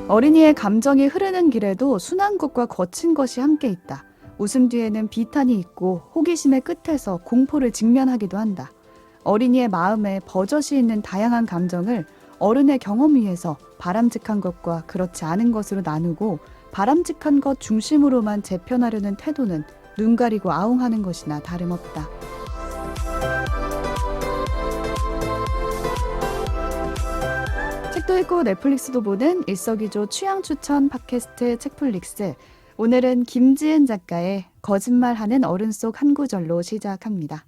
어린이의 감정이 흐르는 길에도 순한 것과 거친 것이 함께 있다. 웃음 뒤에는 비탄이 있고 호기심의 끝에서 공포를 직면하기도 한다. 어린이의 마음에 버젓이 있는 다양한 감정을 어른의 경험 위에서 바람직한 것과 그렇지 않은 것으로 나누고 바람직한 것 중심으로만 재편하려는 태도는 눈 가리고 아웅하는 것이나 다름없다. 책도 읽고 넷플릭스도 보는 일석이조 취향 추천 팟캐스트 책플릭스. 오늘은 김지은 작가의 거짓말하는 어른 속 한 구절로 시작합니다.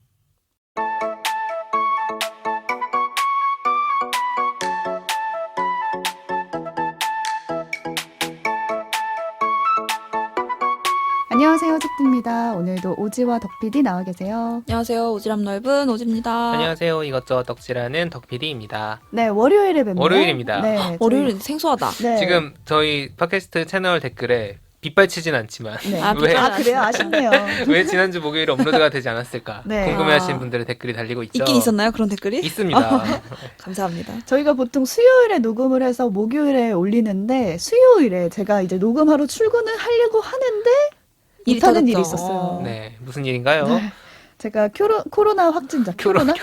안녕하세요, 책디입니다. 오늘도 오지와 덕PD 나와 계세요. 안녕하세요. 오지랖 넓은 오지입니다. 안녕하세요. 이것저것 덕질하는 덕PD입니다. 네, 월요일에 뵙네요. 월요일입니다. 네, 월요일은 생소하다. 네. 지금 저희 팟캐스트 채널 댓글에 빗발치진 않지만 네. 왜, 그래요? 아쉽네요. 왜 지난주 목요일에 업로드가 되지 않았을까 네. 궁금해하시는 분들의 댓글이 달리고 있죠. 있긴 있었나요? 그런 댓글이? 있습니다. 감사합니다. 저희가 보통 수요일에 녹음을 해서 목요일에 올리는데 수요일에 제가 이제 녹음하러 출근을 하려고 하는데 못하는 일이 있었어요. 네, 무슨 일인가요? 네. 제가 코로나 확진자. 코로나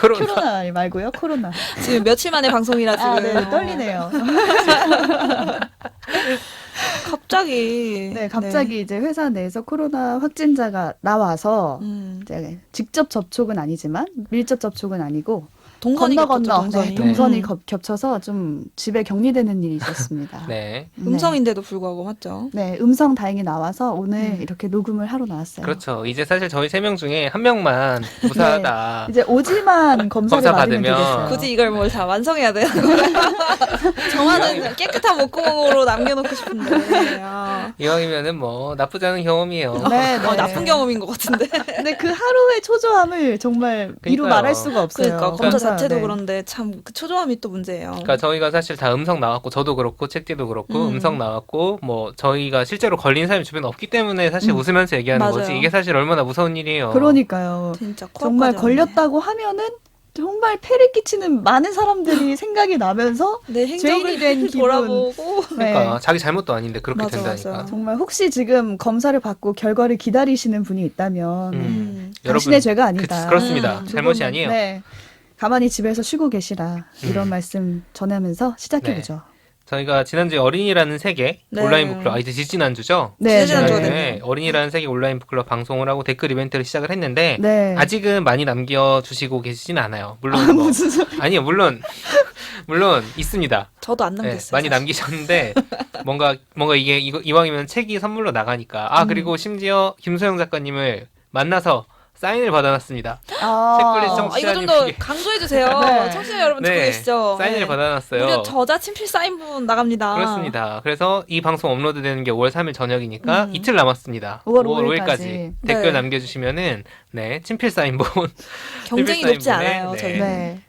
말고요. 코로나. 지금 며칠 만에 방송이라 지금 네, 떨리네요. 갑자기 갑자기 이제 회사 내에서 코로나 확진자가 나와서 이제 직접 접촉은 아니지만 밀접 접촉은 아니고 동선이 동선이 겹쳐서 좀 집에 격리되는 일이 있었습니다. 네. 음성인데도 불구하고 맞죠? 네, 음성 다행히 나와서 오늘 이렇게 녹음을 하러 나왔어요. 그렇죠. 이제 사실 저희 3명 중에 한 명만 무사하다. 네, 이제 오지만 검사를 검사 받으면 받으면 되겠어요. 굳이 이걸 뭘 다 완성해야 되는 거예요? 정화는 깨끗한 목공으로 남겨놓고 싶은데 이왕이면은 뭐 나쁘지 않은 경험이에요. 네, 네. 나쁜 경험인 것 같은데. 근데 그 하루의 초조함을 정말 이루 그러니까요. 말할 수가 없어요. 그러니까 검사 자체도 네. 그런데 참 그 초조함이 또 문제예요. 그러니까 저희가 사실 다 음성 나왔고 저도 그렇고 책디도 그렇고 음성 나왔고 뭐 저희가 실제로 걸린 사람이 주변에 없기 때문에 사실 웃으면서 얘기하는 맞아요. 거지 이게 사실 얼마나 무서운 일이에요. 그러니까요. 진짜 정말 코앞까지 왔네. 걸렸다고 하면은 정말 폐를 끼치는 많은 사람들이 생각이 나면서 내 죄인이 된 행적을 기분. 돌아보고 그러니까 네. 자기 잘못도 아닌데 그렇게 맞아, 된다니까. 맞아. 정말 혹시 지금 검사를 받고 결과를 기다리시는 분이 있다면 당신의 죄가 아니다. 그렇습니다. 잘못이 조금은, 아니에요. 네. 가만히 집에서 쉬고 계시라 이런 말씀 전하면서 시작해보죠. 저희가 지난주에 어린이라는 세계 네. 온라인 북클럽 이제 지지난주죠? 네, 지난주가 네. 됐네요. 어린이라는 세계 온라인 북클럽 방송을 하고 댓글 이벤트를 시작을 했는데 네. 아직은 많이 남겨주시고 계시진 않아요. 물론 뭐, 무슨 소리? 아니요 물론 있습니다. 저도 안 네, 남겼어요. 많이 사실. 남기셨는데 뭔가 이게 이왕이면 책이 선물로 나가니까 그리고 심지어 김소영 작가님을 만나서 사인을 받아놨습니다. 책플릭스 이거 좀 더 청취자님에게. 강조해주세요. 네. 청취자 여러분 듣고 계시죠? 사인을 네. 받아놨어요. 무려 저자 친필 사인분 나갑니다. 그렇습니다. 그래서 이 방송 업로드되는 게 5월 3일 저녁이니까 이틀 남았습니다. 5월 5월 5일까지 5일까지. 댓글 네. 남겨주시면은 친필 사인본 경쟁이 필살 높지 인물의, 않아요. 네. 저희는.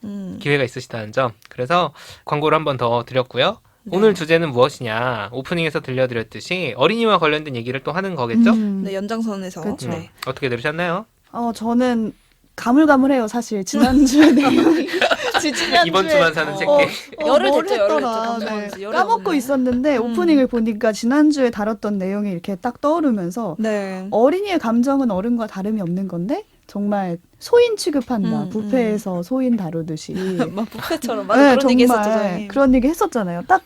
네. 기회가 있으시다는 점. 그래서 광고를 한 번 더 드렸고요. 오늘 주제는 무엇이냐? 오프닝에서 들려드렸듯이 어린이와 관련된 얘기를 또 하는 거겠죠? 네, 연장선에서. 그렇죠. 네. 어떻게 들으셨나요? 저는 가물가물해요, 사실. 지난주에 내용이. 이번 주만 사는 책계. 열흘 뭘 됐죠, 열흘 했더라. 됐죠. 방송한 지 열흘 까먹고 됐네. 있었는데 오프닝을 보니까 지난주에 다뤘던 내용이 이렇게 딱 떠오르면서 네. 어린이의 감정은 어른과 다름이 없는 건데 정말 소인 취급한다. 부페에서 소인 다루듯이. 막 부패처럼 맞아. 그런 얘기 했었죠, 저희. 그런 얘기 했었잖아요. 딱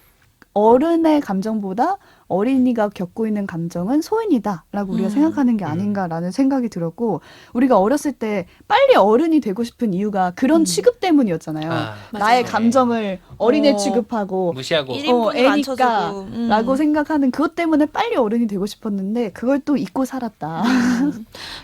어른의 감정보다 어린이가 겪고 있는 감정은 소인이다라고 우리가 생각하는 게 아닌가라는 생각이 들었고 우리가 어렸을 때 빨리 어른이 되고 싶은 이유가 그런 취급 때문이었잖아요. 나의 맞아요. 감정을 어린애 취급하고 무시하고. 1인분으로 안 애니까 쳐주고. 라고 생각하는 그것 때문에 빨리 어른이 되고 싶었는데 그걸 또 잊고 살았다.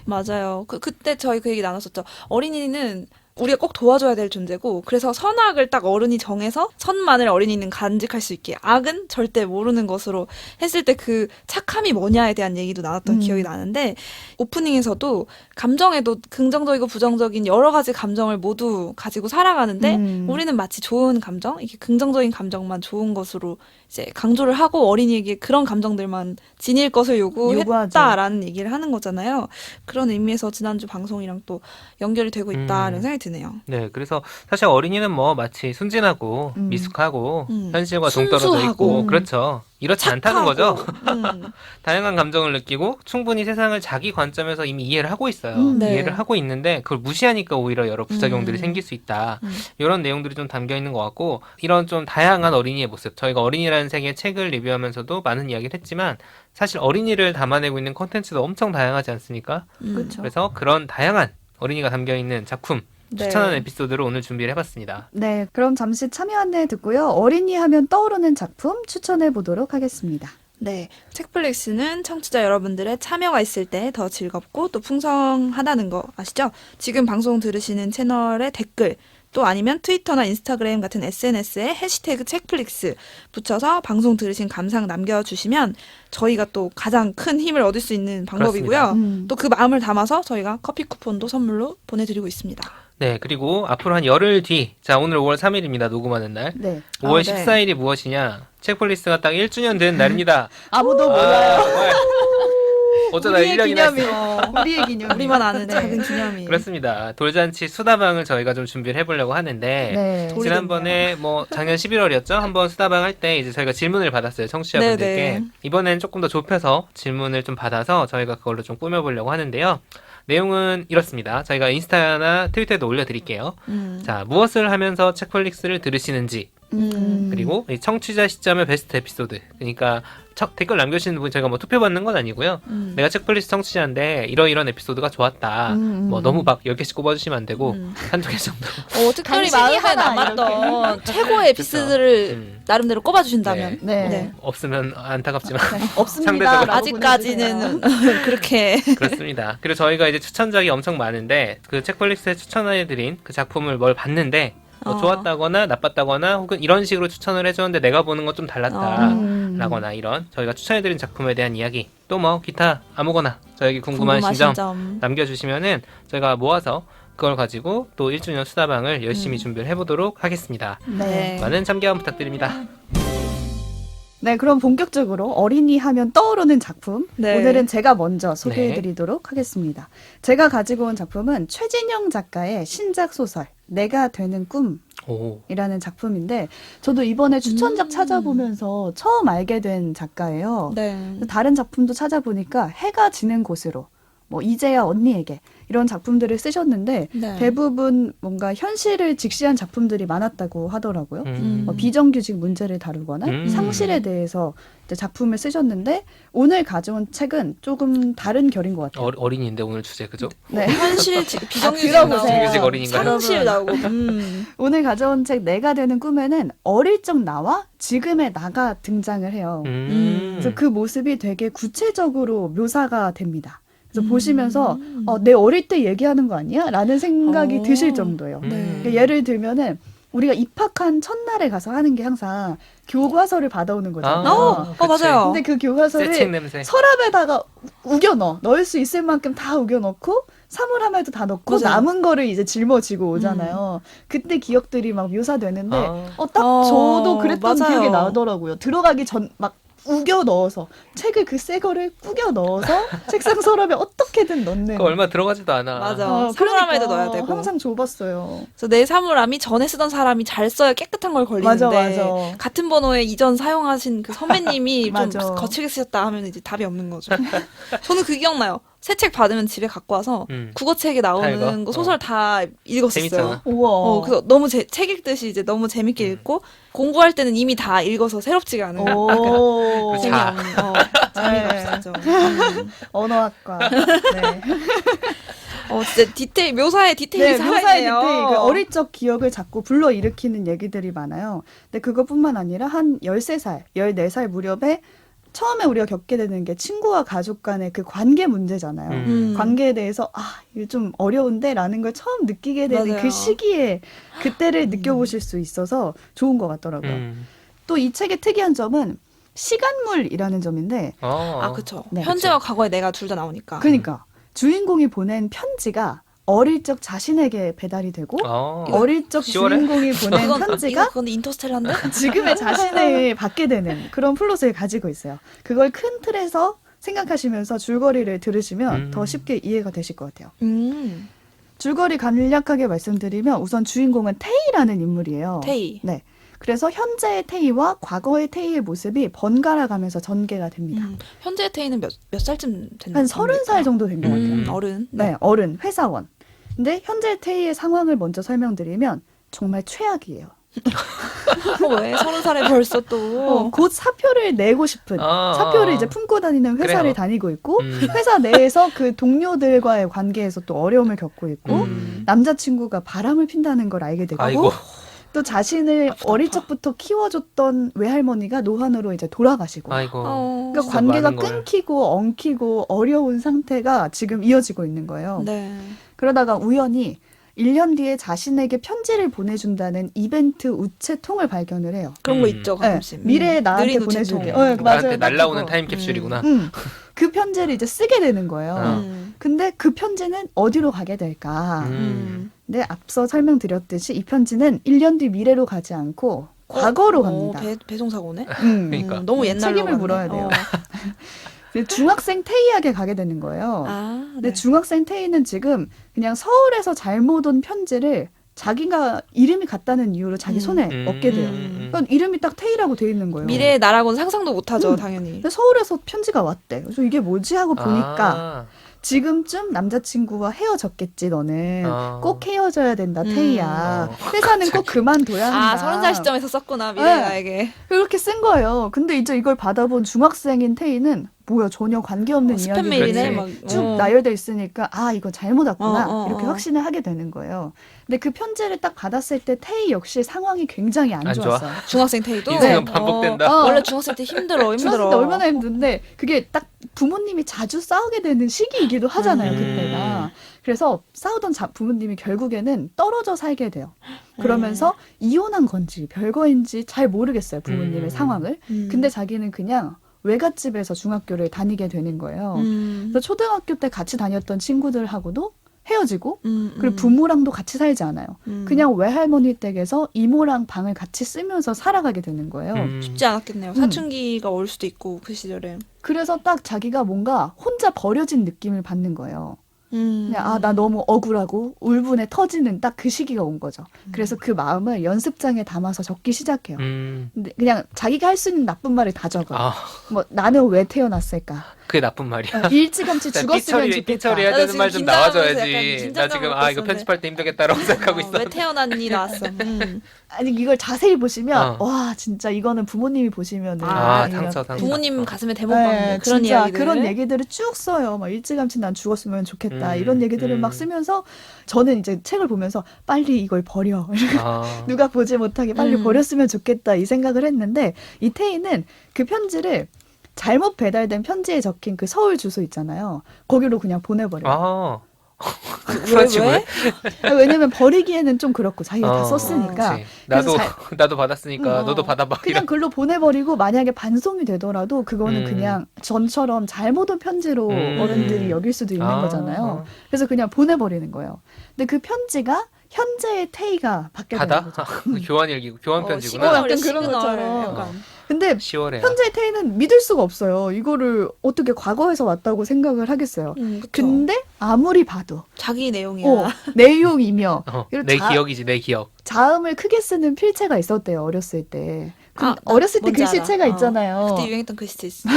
맞아요. 그때 저희 그 얘기 나눴었죠. 어린이는 우리가 꼭 도와줘야 될 존재고 그래서 선악을 딱 어른이 정해서 선만을 어린이는 간직할 수 있게 악은 절대 모르는 것으로 했을 때 그 착함이 뭐냐에 대한 얘기도 나눴던 기억이 나는데 오프닝에서도 감정에도 긍정적이고 부정적인 여러 가지 감정을 모두 가지고 살아가는데 우리는 마치 좋은 감정, 이게 긍정적인 감정만 좋은 것으로 이제 강조를 하고 어린이에게 그런 감정들만 지닐 것을 요구했다라는 얘기를 하는 거잖아요. 그런 의미에서 지난주 방송이랑 또 연결이 되고 있다는 생각이 드네요. 네, 그래서 사실 어린이는 뭐 마치 순진하고 미숙하고 현실과 동떨어져 순수하고. 있고 그렇죠. 이렇지 않다는 거죠. 음. 다양한 감정을 느끼고 충분히 세상을 자기 관점에서 이미 이해를 하고 있어요. 네. 이해를 하고 있는데 그걸 무시하니까 오히려 여러 부작용들이 음. 생길 수 있다. 음. 이런 내용들이 좀 담겨 있는 것 같고 이런 좀 다양한 어린이의 모습. 저희가 어린이라는 세계의 책을 리뷰하면서도 많은 이야기를 했지만 사실 어린이를 담아내고 있는 콘텐츠도 엄청 다양하지 않습니까? 그렇죠. 그래서 그런 다양한 어린이가 담겨 있는 작품 네. 추천하는 에피소드를 오늘 준비를 해봤습니다. 네, 그럼 잠시 참여 안내 듣고요. 어린이 하면 떠오르는 작품 추천해 보도록 하겠습니다. 네, 책플릭스는 청취자 여러분들의 참여가 있을 때 더 즐겁고 또 풍성하다는 거 아시죠? 지금 방송 들으시는 채널의 댓글 또 아니면 트위터나 인스타그램 같은 SNS에 해시태그 책플릭스 붙여서 방송 들으신 감상 남겨주시면 저희가 또 가장 큰 힘을 얻을 수 있는 방법이고요. 또 그 마음을 담아서 저희가 커피 쿠폰도 선물로 보내드리고 있습니다. 네, 그리고 앞으로 한 열흘 뒤, 자, 오늘 5월 3일입니다. 녹음하는 날. 네. 5월 네. 14일이 무엇이냐? 책플리스가 딱 1주년 된 날입니다. 아무도 몰라요. 정말. 어쩌다 우리의 1년이나 기념일. 했어. 우리의 기념일. 우리만 아는 네. 작은 기념일. 그렇습니다. 돌잔치 수다방을 저희가 좀 준비를 해보려고 하는데 네. 지난번에 뭐 작년 11월이었죠? 한번 수다방 할 때 이제 저희가 질문을 받았어요. 청취자분들께. 네네. 이번에는 조금 더 좁혀서 질문을 좀 받아서 저희가 그걸로 좀 꾸며보려고 하는데요. 내용은 이렇습니다. 저희가 인스타나 트위터에도 올려드릴게요. 자, 무엇을 하면서 책플릭스를 들으시는지 그리고 이 청취자 시점의 베스트 에피소드. 그러니까 댓글 남겨주시는 분 저희가 뭐 투표 받는 건 아니고요. 내가 책플리스트 청취자인데 이런 에피소드가 좋았다. 뭐 너무 막 10개씩 꼽아주시면 안 되고 한두 개 정도. 특별히 당신이 마음에 하나, 남았던 최고의 에피소드를 나름대로 꼽아주신다면. 네. 네. 없으면 안타깝지만 없습니다. 상대적으로. 아직까지는 그렇게. 그렇습니다. 그리고 저희가 이제 추천작이 엄청 많은데 그 책플릭스에 추천해드린 그 작품을 뭘 봤는데 뭐 좋았다거나 나빴다거나 혹은 이런 식으로 추천을 해줬는데 내가 보는 건 좀 달랐다 라거나 이런 저희가 추천해드린 작품에 대한 이야기 또 뭐 기타 아무거나 저에게 궁금하신 점 남겨주시면은 저희가 모아서 그걸 가지고 또 1주년 수다방을 열심히 준비를 해보도록 하겠습니다. 네. 많은 참견 부탁드립니다. 네, 그럼 본격적으로 어린이 하면 떠오르는 작품. 네. 오늘은 제가 먼저 소개해드리도록 하겠습니다. 제가 가지고 온 작품은 최진영 작가의 신작 소설 내가 되는 꿈이라는 오. 작품인데 저도 이번에 추천작 찾아보면서 처음 알게 된 작가예요. 네. 다른 작품도 찾아보니까 해가 지는 곳으로 뭐 이제야 언니에게 이런 작품들을 쓰셨는데 네. 대부분 뭔가 현실을 직시한 작품들이 많았다고 하더라고요. 뭐 음. 비정규직 문제를 다루거나 음. 상실에 대해서 이제 작품을 쓰셨는데 오늘 가져온 책은 조금 다른 결인 것 같아요. 어린이인데 오늘 주제 그죠? 네. 현실 비정규직 들어보세요. 나오고 비정규직 어린이인가요? 상실 나오고. 오늘 가져온 책 내가 되는 꿈에는 어릴 적 나와 지금의 나가 등장을 해요. 그래서 그 모습이 되게 구체적으로 묘사가 됩니다. 그래서 보시면서 내 어릴 때 얘기하는 거 아니야? 라는 생각이 드실 정도예요. 네. 그러니까 예를 들면은 우리가 입학한 첫날에 가서 하는 게 항상 교과서를 받아오는 거잖아요. 그치. 맞아요. 근데 그 새 교과서를 책 냄새. 서랍에다가 우겨 넣을 수 있을 만큼 다 우겨 넣고 사물함에도 다 넣고 맞아요. 남은 거를 이제 짊어지고 오잖아요. 그때 기억들이 막 묘사되는데 딱 어, 저도 그랬던 맞아요. 기억이 나더라고요. 들어가기 전 막 우겨 넣어서 책을 그 새 거를 꾸겨 넣어서 책상 서랍에 어떻게든 넣는. 그거 얼마 들어가지도 않아. 맞아. 사물함에도 그러니까 넣어야 되고. 항상 좁았어요. 그래서 내 사물함이 전에 쓰던 사람이 잘 써야 깨끗한 걸 걸리는데 맞아. 같은 번호에 이전 사용하신 그 선배님이 좀 맞아. 거칠게 쓰셨다 하면 이제 답이 없는 거죠. 저는 그 기억나요. 새 책 받으면 집에 갖고 와서 국어책에 다 나오는 읽어? 거 소설 다 읽었었어요. 재밌잖아. 우와. 그래서 너무 책 읽듯이 이제 너무 재밌게 읽고 공부할 때는 이미 다 읽어서 새롭지가 않은 약간 오. 자. 재미가 네. 없었죠. 언어학과. 네. 진짜 디테일 묘사에 디테일이 네, 묘사의 살아있네요. 디테일, 그 어릴 적 기억을 자꾸 불러일으키는 얘기들이 많아요. 근데 그것뿐만 아니라 한 13살, 14살 무렵에 처음에 우리가 겪게 되는 게 친구와 가족 간의 그 관계 문제잖아요. 관계에 대해서 이거 좀 어려운데 라는 걸 처음 느끼게 되는 맞아요. 그 시기에 그때를 느껴보실 수 있어서 좋은 것 같더라고요. 또 이 책의 특이한 점은 시간물이라는 점인데 그쵸. 네, 현재와 과거에 내가 둘 다 나오니까. 그러니까 주인공이 보낸 편지가 어릴 적 자신에게 배달이 되고 어릴 적 10월에? 주인공이 보낸 편지가 그건 인터스텔라인데? 지금의 자신을 받게 되는 그런 플롯을 가지고 있어요. 그걸 큰 틀에서 생각하시면서 줄거리를 들으시면 더 쉽게 이해가 되실 것 같아요. 줄거리 간략하게 말씀드리면 우선 주인공은 태희라는 인물이에요. 테이. 네. 그래서 현재의 태희와 과거의 태희의 모습이 번갈아 가면서 전개가 됩니다. 현재 태희는 몇 살쯤 됐나요? 한 30살 정도 된 것 같아요. 어른. 네, 어른, 회사원. 근데 현재 태희의 상황을 먼저 설명드리면 정말 최악이에요. 왜 30살에 벌써 또. 곧 사표를 내고 싶은 사표를 이제 품고 다니는 회사를 그래요. 다니고 있고 회사 내에서 그 동료들과의 관계에서 또 어려움을 겪고 있고 남자친구가 바람을 핀다는 걸 알게 되고 아이고. 또 자신을 어릴 적부터 키워줬던 외할머니가 노환으로 이제 돌아가시고 아이고. 그러니까 진짜 관계가 많은 걸. 끊기고 엉키고 어려운 상태가 지금 이어지고 있는 거예요. 네. 그러다가 우연히 1년 뒤에 자신에게 편지를 보내준다는 이벤트 우체통을 발견을 해요. 그런 거 음. 있죠, 네, 가끔씩. 미래에 나한테 느린 보내주게. 우체통. 맞아요. 나한테 딱 날라오는 그거. 타임캡슐이구나. 그 편지를 이제 쓰게 되는 거예요. 근데 그 편지는 어디로 가게 될까? 근데 앞서 설명드렸듯이 이 편지는 1년 뒤 미래로 가지 않고 과거로 갑니다. 배송사고네? 그러니까. 너무 옛날로 책임을 갔네. 물어야 돼요. 중학생 태희에게 가게 되는 거예요. 근데 네. 중학생 태희는 지금 그냥 서울에서 잘못 온 편지를 자기가 이름이 같다는 이유로 자기 손에 얻게 돼요. 그러니까 이름이 딱 태희라고 돼 있는 거예요. 미래의 나라고는 상상도 못하죠, 당연히. 근데 서울에서 편지가 왔대. 그래서 이게 뭐지 하고 보니까 지금쯤 남자친구와 헤어졌겠지 너는. 꼭 헤어져야 된다 태희야. 회사는 꼭 그만둬야 한다. 30살 시점에서 썼구나, 미래의 네. 나에게. 그렇게 쓴 거예요. 근데 이제 이걸 받아본 중학생인 태희는 뭐야 전혀 관계없는 스팸 이야기가 메일이네, 그렇지. 막. 쭉 나열돼 있으니까 이거 잘못 왔구나 이렇게 어. 확신을 하게 되는 거예요. 근데 그 편지를 딱 받았을 때 태희 역시 상황이 굉장히 안 안 좋아? 좋았어요. 중학생 태희도. 인생은 반복된다. 원래 중학생 때 힘들어. 중학생 때 얼마나 힘든데 그게 딱 부모님이 자주 싸우게 되는 시기이기도 하잖아요. 그때가. 그래서 싸우던 부모님이 결국에는 떨어져 살게 돼요. 그러면서 이혼한 건지 별거인지 잘 모르겠어요. 부모님의 상황을. 근데 자기는 그냥 외갓집에서 중학교를 다니게 되는 거예요. 그래서 초등학교 때 같이 다녔던 친구들하고도 헤어지고 그리고 부모랑도 같이 살지 않아요. 그냥 외할머니 댁에서 이모랑 방을 같이 쓰면서 살아가게 되는 거예요. 쉽지 않았겠네요. 사춘기가 올 수도 있고, 그 시절에. 그래서 딱 자기가 뭔가 혼자 버려진 느낌을 받는 거예요. 그냥 나 너무 억울하고 울분에 터지는 딱 그 시기가 온 거죠. 그래서 그 마음을 연습장에 담아서 적기 시작해요. 근데 그냥 자기가 할 수 있는 나쁜 말을 다 적어요. 뭐 나는 왜 태어났을까? 그게 나쁜 말이야. 일찌감치 죽었으면 좋겠다. 삐처리해야 나도 되는 말 좀 지금 나와줘야지. 긴장하면서 나 약간 지금 긴장감을 이거 느꼈었는데. 편집할 때 힘들겠다라고 생각하고 있어. 왜 태어났니 나왔어. 아니 이걸 자세히 보시면 와 진짜 이거는 부모님이 보시면은 상처. 부모님 가슴에 대못 박는 그런 진짜 이야기들. 그런 얘기들을 쭉 써요. 막 일찌감치 난 죽었으면 좋겠다 이런 얘기들을 막 음. 쓰면서 저는 이제 책을 보면서 빨리 이걸 버려. 누가 보지 못하게 빨리 버렸으면 좋겠다 이 생각을 했는데 이태희는 그 편지를 잘못 배달된 편지에 적힌 그 서울 주소 있잖아요. 거기로 그냥 보내버려요. 왜? 왜냐면 버리기에는 좀 그렇고 자기가 다 썼으니까. 나도 그래서 나도 받았으니까 너도 받아봐. 그냥 글로 보내버리고 만약에 반송이 되더라도 그거는 그냥 전처럼 잘못 온 편지로 어른들이 여길 수도 있는 거잖아요. 그래서 그냥 보내버리는 거예요. 근데 그 편지가 현재의 태희가 받게 되는 거죠. 교환일기, 교환 편지구나. 약간 그런 것처럼. 근데 10월에. 현재의 태희는 믿을 수가 없어요. 이거를 어떻게 과거에서 왔다고 생각을 하겠어요. 근데 아무리 봐도 자기 내용이야. 내용이며 내 기억이지, 내 기억. 자음을 크게 쓰는 필체가 있었대요. 어렸을 때. 어렸을 때 글씨체가 있잖아요. 그때 유행했던 글씨체 있어.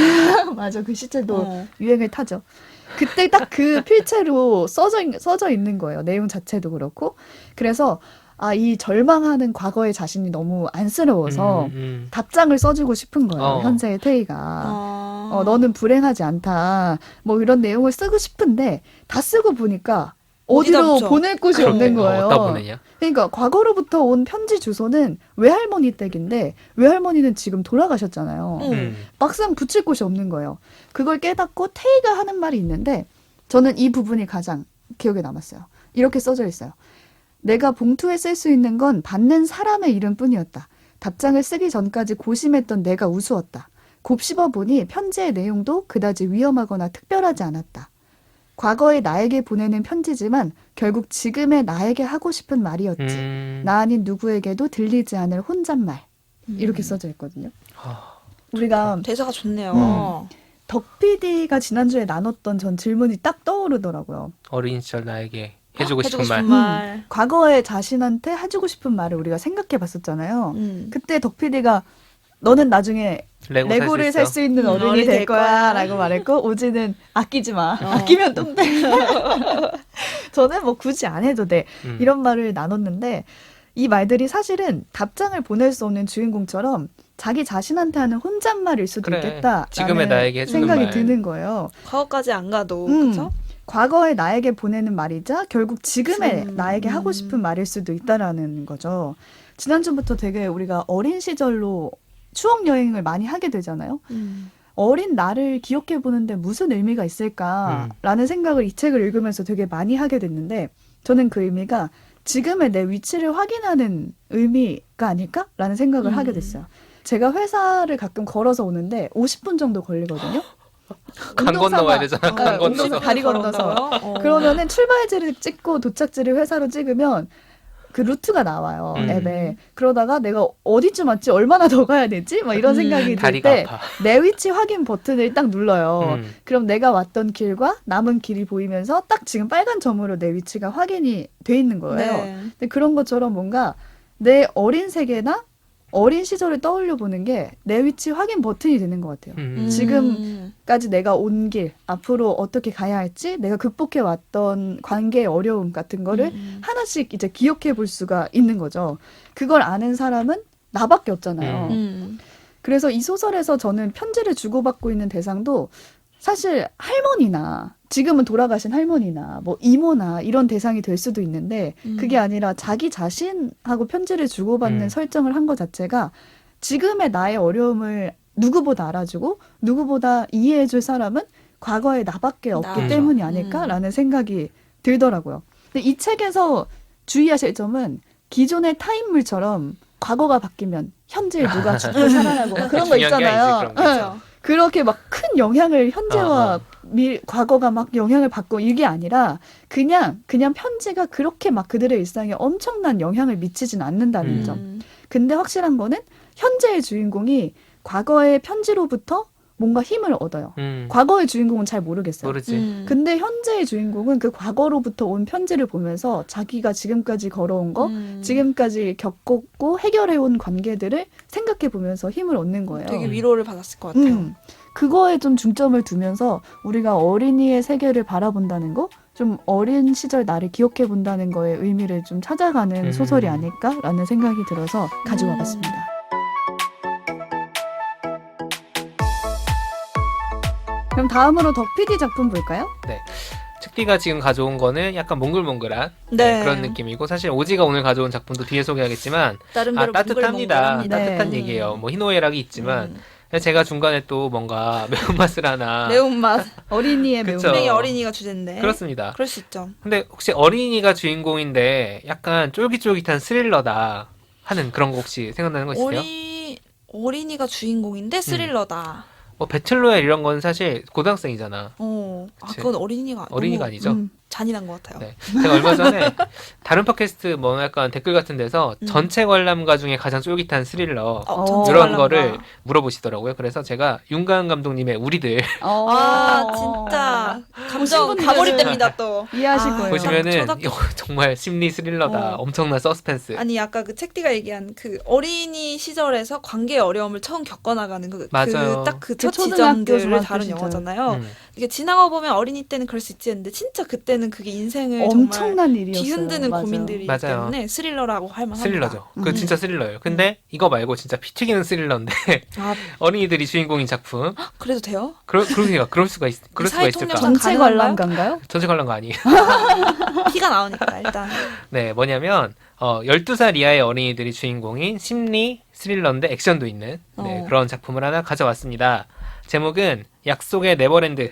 맞아. 글씨체도 유행을 타죠. 그때 딱 그 필체로 써져 있는 거예요. 내용 자체도 그렇고. 그래서 이 절망하는 과거의 자신이 너무 안쓰러워서 답장을 써주고 싶은 거예요. 현재의 태희가. 너는 불행하지 않다. 뭐 이런 내용을 쓰고 싶은데 다 쓰고 보니까 어디로 보낼 곳이 없는 거예요. 어디다 보내냐? 그러니까 과거로부터 온 편지 주소는 외할머니 댁인데 외할머니는 지금 돌아가셨잖아요. 막상 붙일 곳이 없는 거예요. 그걸 깨닫고 태희가 하는 말이 있는데 저는 이 부분이 가장 기억에 남았어요. 이렇게 써져 있어요. 내가 봉투에 쓸 수 있는 건 받는 사람의 이름뿐이었다. 답장을 쓰기 전까지 고심했던 내가 우스웠다. 곱씹어 보니 편지의 내용도 그다지 위험하거나 특별하지 않았다. 과거의 나에게 보내는 편지지만 결국 지금의 나에게 하고 싶은 말이었지. 나 아닌 누구에게도 들리지 않을 혼잣말. 이렇게 써져 있거든요. 우리가 대사가 좋네요. 덕 PD가 지난주에 나눴던 전 질문이 딱 떠오르더라고요. 어린 시절 나에게 해주고 싶은 말. 말. 과거의 자신한테 해주고 싶은 말을 우리가 생각해 봤었잖아요. 음. 그때 덕PD가 너는 나중에 레고를 살 수 있는 어른이 어른이 될 될 거야 거야. 라고 말했고 오지는 아끼지 마. 어. 아끼면 똥돼. 저는 뭐 굳이 안 해도 돼. 이런 말을 나눴는데 이 말들이 사실은 답장을 보낼 수 없는 주인공처럼 자기 자신한테 하는 혼잣말일 수도 그래. 있겠다. 지금의 나에게 해주는 생각이 말. 드는 거예요. 과거까지 안 가도 음. 그죠? 과거의 나에게 보내는 말이자 결국 지금의 지금, 나에게 하고 싶은 말일 수도 있다라는 거죠. 지난주부터 되게 우리가 어린 시절로 추억 여행을 많이 하게 되잖아요. 어린 나를 기억해 보는데 무슨 의미가 있을까라는 생각을 이 책을 읽으면서 되게 많이 하게 됐는데 저는 그 의미가 지금의 내 위치를 확인하는 의미가 아닐까라는 생각을 하게 됐어요. 제가 회사를 가끔 걸어서 오는데 50분 정도 걸리거든요. 강 운동 건너와야 삼아. 되잖아. 강 건너서. 운동 다리 건너서. 그러면은 출발지를 찍고 도착지를 회사로 찍으면 그 루트가 나와요. 앱에. 그러다가 내가 어디쯤 왔지? 얼마나 더 가야 되지? 막 이런 생각이 들 다리가 때 아파. 내 위치 확인 버튼을 딱 눌러요. 음. 그럼 내가 왔던 길과 남은 길이 보이면서 딱 지금 빨간 점으로 내 위치가 확인이 돼 있는 거예요. 네. 근데 그런 것처럼 뭔가 내 어린 세계나 어린 시절을 떠올려 보는 게 내 위치 확인 버튼이 되는 것 같아요. 지금까지 내가 온 길, 앞으로 어떻게 가야 할지, 내가 극복해 왔던 관계의 어려움 같은 거를 하나씩 이제 기억해 볼 수가 있는 거죠. 그걸 아는 사람은 나밖에 없잖아요. 그래서 이 소설에서 저는 편지를 주고받고 있는 대상도 사실 할머니나 지금은 돌아가신 할머니나 뭐 이모나 이런 대상이 될 수도 있는데 그게 아니라 자기 자신하고 편지를 주고받는 설정을 한 것 자체가 지금의 나의 어려움을 누구보다 알아주고 누구보다 이해해줄 사람은 과거의 나밖에 없기 나죠. 때문이 아닐까라는 생각이 들더라고요. 근데 이 책에서 주의하실 점은 기존의 타인물처럼 과거가 바뀌면 현재에 누가 죽고 살아나고 그런 거 중요한 게 있잖아요. 아니지, 그런 거 있죠. 그렇게 막 큰 영향을 현재와 과거가 막 영향을 받고 이게 아니라 그냥 편지가 그렇게 막 그들의 일상에 엄청난 영향을 미치진 않는다는 점. 근데 확실한 거는 현재의 주인공이 과거의 편지로부터 뭔가 힘을 얻어요. 과거의 주인공은 잘 모르겠어요. 모르지. 근데 현재의 주인공은 그 과거로부터 온 편지를 보면서 자기가 지금까지 걸어온 거, 지금까지 겪었고 해결해온 관계들을 생각해 보면서 힘을 얻는 거예요. 되게 위로를 받았을 것 같아요. 그거에 좀 중점을 두면서 우리가 어린이의 세계를 바라본다는 거, 좀 어린 시절 나를 기억해 본다는 거에 의미를 좀 찾아가는 소설이 아닐까라는 생각이 들어서 가지고 와봤습니다. 그럼 다음으로 덕PD 작품 볼까요? 책디가 지금 가져온 거는 약간 몽글몽글한 네. 그런 느낌이고 사실 오지가 오늘 가져온 작품도 뒤에 소개하겠지만 나름대로 따뜻합니다. 몽글몽글합니다. 따뜻한 네. 얘기예요. 뭐 희노애락이 있지만 제가 중간에 또 뭔가 매운맛을 하나 매운맛. 어린이의 그쵸. 매운. 분명히 어린이가 주제인데. 그렇습니다. 그럴 수 있죠. 근데 혹시 어린이가 주인공인데 약간 쫄깃쫄깃한 스릴러다 하는 그런 거 혹시 생각나는 거 있으세요? 어린이가 주인공인데 스릴러다. 뭐 배틀로얄 이런 건 사실 고등학생이잖아. 그치. 그건 어린이가 어린이가 너무 아니죠. 잔인한 것 같아요. 네. 제가 얼마 전에 다른 팟캐스트 뭐 약간 댓글 같은 데서 전체 관람가 중에 가장 쫄깃한 스릴러 전체 이런 관람가. 거를 물어보시더라고요. 그래서 제가 윤가은 감독님의 우리들 진짜 감정 보신 분들은 가버릴 또. 이해하실 아, 거예요. 보시면은 초등학교- 이거 정말 심리 스릴러다. 엄청난 서스펜스. 아니 아까 그 책디가 얘기한 그 어린이 시절에서 관계의 어려움을 처음 겪어나가는 맞아요. 딱 그 첫 초등학교, 지점들을 중학교 다룬 시절. 영화잖아요. 음. 이게 지나가 보면 어린이 때는 그럴 수 있지 했는데 진짜 그때는 그게 인생을 정말 엄청난 일이었어요. 뒤흔드는 맞아요. 고민들이기 맞아요. 때문에 스릴러라고 할 만합니다. 스릴러죠. 그 진짜 스릴러예요. 근데 이거 말고 진짜 피 튀기는 스릴러인데 아, 어린이들이 주인공인 작품. 그래도 돼요? 그럴 수가 그럴 수가 사회 있을까? 통념상 전체 관람가인가요? 전체 관람가 아니에요. 피가 나오니까 일단. 네, 뭐냐면 12살 이하의 어린이들이 주인공인 심리 스릴러인데 액션도 있는 그런 작품을 하나 가져왔습니다. 제목은 약속의 네버랜드.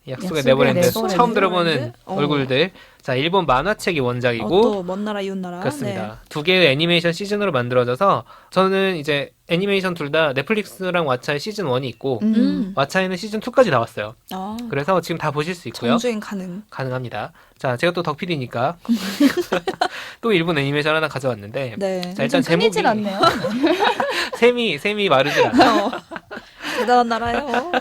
약속의 네버랜드. 네버랜드. 처음 들어보는 네버랜드? 얼굴들. 자, 일본 만화책이 원작이고 또 먼 나라 이웃 나라. 그렇습니다. 두 개의 애니메이션 시즌으로 만들어져서 저는 이제 애니메이션 둘 다 넷플릭스랑 왓챠에 시즌 1이 있고 왓챠에는 시즌 2까지 나왔어요. 그래서 지금 다 보실 수 있고요. 정주행 가능. 가능합니다. 자, 제가 또 덕PD니까 또 일본 애니메이션 하나 가져왔는데 네. 자, 일단 제목이 끊이질 않네요. 셈이 마르질 않아요. 대단한 나라요.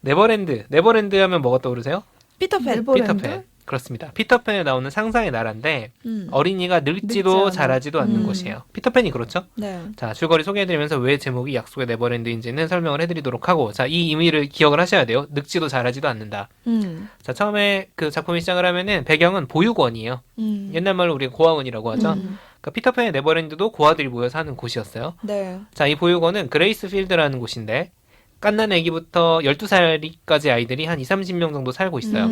네버랜드 하면 뭐가 떠오르세요? 피터팬. 네버랜드? 피터팬. 그렇습니다. 피터팬에 나오는 상상의 나라인데 음. 어린이가 늙지 늙지도 않아. 자라지도 않는 음. 곳이에요. 피터팬이 그렇죠? 네. 자, 줄거리 소개해드리면서 왜 제목이 약속의 네버랜드인지는 설명을 해드리도록 하고, 자, 이 의미를 기억을 하셔야 돼요. 늙지도 자라지도 않는다. 자, 처음에 그 작품이 시작을 하면은 배경은 보육원이에요. 옛날 말로 우리가 고아원이라고 하죠. 그러니까 피터팬의 네버랜드도 고아들이 모여 사는 곳이었어요. 네. 자, 이 보육원은 그레이스 필드라는 곳인데 갓난 아기부터 12살까지 아이들이 한 20-30명 정도 살고 있어요.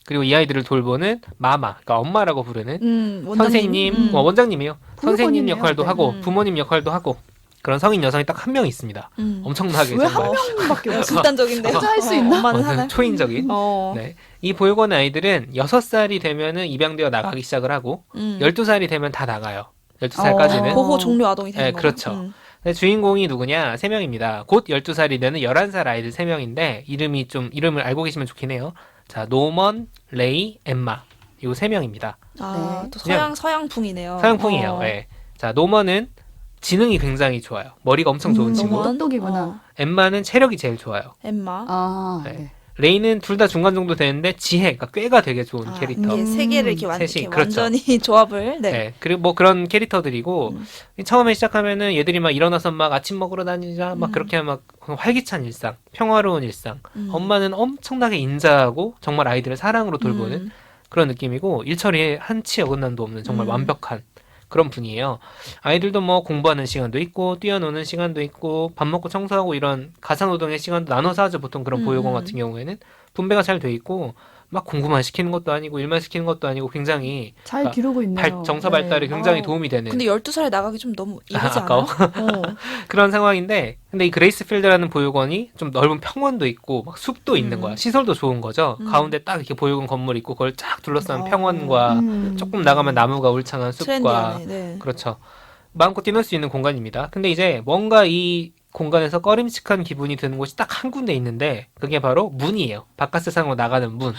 그리고 이 아이들을 돌보는 마마, 그러니까 엄마라고 부르는 원장님. 선생님, 원장님이에요. 선생님 부모님이에요. 역할도 네. 하고 부모님 역할도 하고 그런 성인 여성이 딱 한 명 있습니다. 엄청나게 왜 정말 한 명밖에 없어? 극단적인데요. 혼자 할 수 있나? 엄마는 하나. 초인적인. 어. 네. 이 보육원 아이들은 6살이 되면은 입양되어 나가기 시작을 하고 12살이 되면 다 나가요. 12살까지는. 고- 보호 종료 아동이 되는 네, 거죠. 그렇죠. 네, 주인공이 누구냐? 3명입니다. 곧 12살이 되는 11살 아이들 3명인데 이름을 알고 계시면 좋긴 해요. 자, 노먼, 레이, 엠마. 이 3명입니다. 아, 네. 또 그냥 서양풍이네요. 서양풍이에요. 어. 네. 자, 노먼은 지능이 굉장히 좋아요. 머리가 엄청 좋은 친구. 노먼? 똑똑이구나. 어. 엠마는 체력이 제일 좋아요. 엠마. 아, 네. 네. 레이는 둘 다 중간 정도 되는데 지혜, 그러니까 꾀가 되게 좋은 아, 캐릭터. 이게 세 개를 이렇게, 셋이, 이렇게 그렇죠. 완전히 조합을. 네. 네. 그리고 뭐 그런 캐릭터들이고 처음에 시작하면은 얘들이 막 일어나서 막 아침 먹으러 다니자 막 그렇게 막 활기찬 일상, 평화로운 일상. 엄마는 엄청나게 인자하고 정말 아이들을 사랑으로 돌보는 그런 느낌이고 일처리에 한치 어긋남도 없는 정말 완벽한 그런 분이에요. 아이들도 뭐 공부하는 시간도 있고 뛰어노는 시간도 있고 밥 먹고 청소하고 이런 가사노동의 시간도 나눠서 하죠. 보통 그런 보육원 같은 경우에는 분배가 잘 돼 있고 막 공부만 시키는 것도 아니고 일만 시키는 것도 아니고 굉장히 잘 그러니까 기르고 있네요. 정서 발달에 굉장히 어. 도움이 되는 근데 12살에 나가기 좀 너무 이르지 아까워. 않아요? 어. 그런 상황인데 근데 이 그레이스필드라는 보육원이 좀 넓은 평원도 있고 막 숲도 있는 거야. 시설도 좋은 거죠. 가운데 딱 이렇게 보육원 건물 있고 그걸 쫙 둘러싼 어. 평원과 조금 나가면 나무가 울창한 숲과 트렌디하네. 네. 그렇죠. 마음껏 뛰놀 수 있는 공간입니다. 근데 이제 뭔가 이 공간에서 꺼림칙한 기분이 드는 곳이 딱 한 군데 있는데 그게 바로 문이에요. 바깥 세상으로 나가는 문.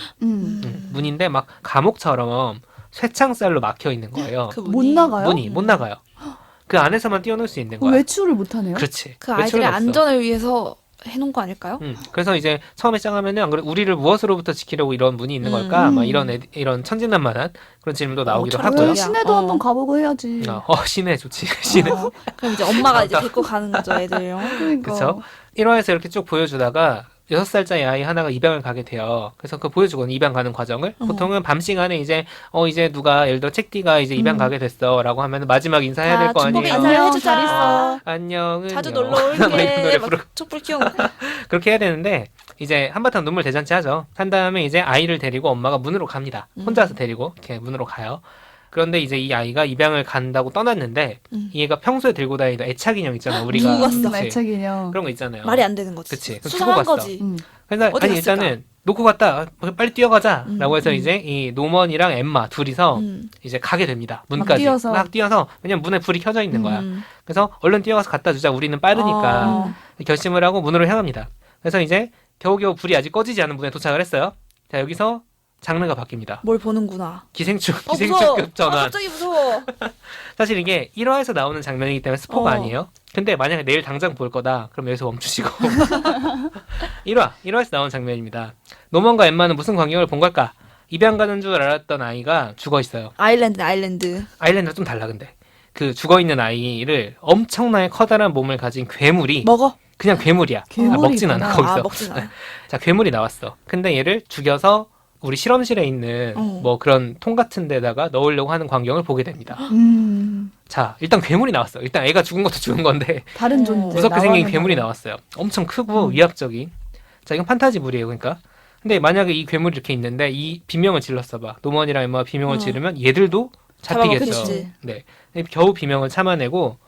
문인데 막 감옥처럼 쇠창살로 막혀 있는 거예요. 그 못 문이. 나가요? 문이 못 나가요. 그 안에서만 뛰어놀 수 있는 거야. 외출을 못 하네요. 그렇지. 그 아이들의 외출은 없어. 안전을 위해서 해놓은 거 아닐까요? 그래서 이제 처음에 시작하면은 안 그래 우리를 무엇으로부터 지키려고 이런 문이 있는 걸까? 막 이런 천진난만한 그런 질문도 나오기도 저런 하고요. 왜 거야. 시내도 어. 한번 가보고 해야지. 시내 좋지. 시내. 그럼 이제 엄마가 이제 데리고 가는 거죠, 애들요. 그러니까. 그쵸? 1화에서 이렇게 쭉 보여주다가 6살짜리 아이 하나가 입양을 가게 돼요. 그래서 그 보여주거든요. 입양 가는 과정을. 보통은 밤 시간에 이제 이제 누가 예를 들어 책디가 이제 입양 가게 됐어라고 하면 마지막 인사해야 될 거 중복에 아니에요. 인사를 안녕, 해주자. 잘 있어. 안녕은 자주 놀러 막 이런 올게. 노래 막 부르고 촛불 키워놓고. 그렇게 해야 되는데 이제 한바탕 눈물 대잔치 하죠. 한 다음에 이제 아이를 데리고 엄마가 문으로 갑니다. 혼자서 데리고 이렇게 문으로 가요. 그런데 이제 이 아이가 입양을 간다고 떠났는데 이 애가 평소에 들고 다니던 애착 인형 있잖아. 우리가 두고 갔어. 그치? 애착 인형. 그런 거 있잖아요. 말이 안 되는 거지. 그치. 그럼 수상한 두고 갔어. 거지. 그래서 어디 아니 갔을까? 일단은 놓고 갔다 빨리 뛰어가자라고 해서 이제 이 노먼이랑 엠마 둘이서 이제 가게 됩니다. 문까지 막 뛰어서 왜냐면 문에 불이 켜져 있는 거야. 그래서 얼른 뛰어가서 갖다 주자. 우리는 빠르니까 결심을 하고 문으로 향합니다. 그래서 이제 겨우겨우 불이 아직 꺼지지 않은 문에 도착을 했어요. 자 여기서 장르가 바뀝니다. 뭘 보는구나. 기생충급 무서워. 전환. 갑자기 무서워. 사실 이게 1화에서 나오는 장면이기 때문에 스포가 어. 아니에요. 근데 만약에 내일 당장 볼 거다. 그럼 여기서 멈추시고 1화에서 나오는 장면입니다. 노먼과 엠마는 무슨 광경을 본 걸까? 입양 가는 줄 알았던 아이가 죽어 있어요. 아일랜드가 좀 달라 근데. 그 죽어 있는 아이를 엄청나게 커다란 몸을 가진 괴물이 먹어. 그냥 괴물이야. 먹진 않아 거기서. 먹진 않아. 자 괴물이 나왔어. 근데 얘를 죽여서 우리 실험실에 있는 뭐 그런 통 같은 데다가 넣으려고 하는 광경을 보게 됩니다. 자 일단 괴물이 나왔어. 일단 애가 죽은 것도 죽은 건데 다른 존재. 무섭게 생긴 나와는 괴물이 다른. 나왔어요. 엄청 크고 위압적인. 자 이건 판타지물이에요. 그러니까. 근데 만약에 이 괴물이 이렇게 있는데 이 비명을 질렀어 봐. 노먼이랑 엠마가 비명을 지르면 얘들도 잡히겠죠. 잡아먹겠지. 네. 겨우 비명을 참아내고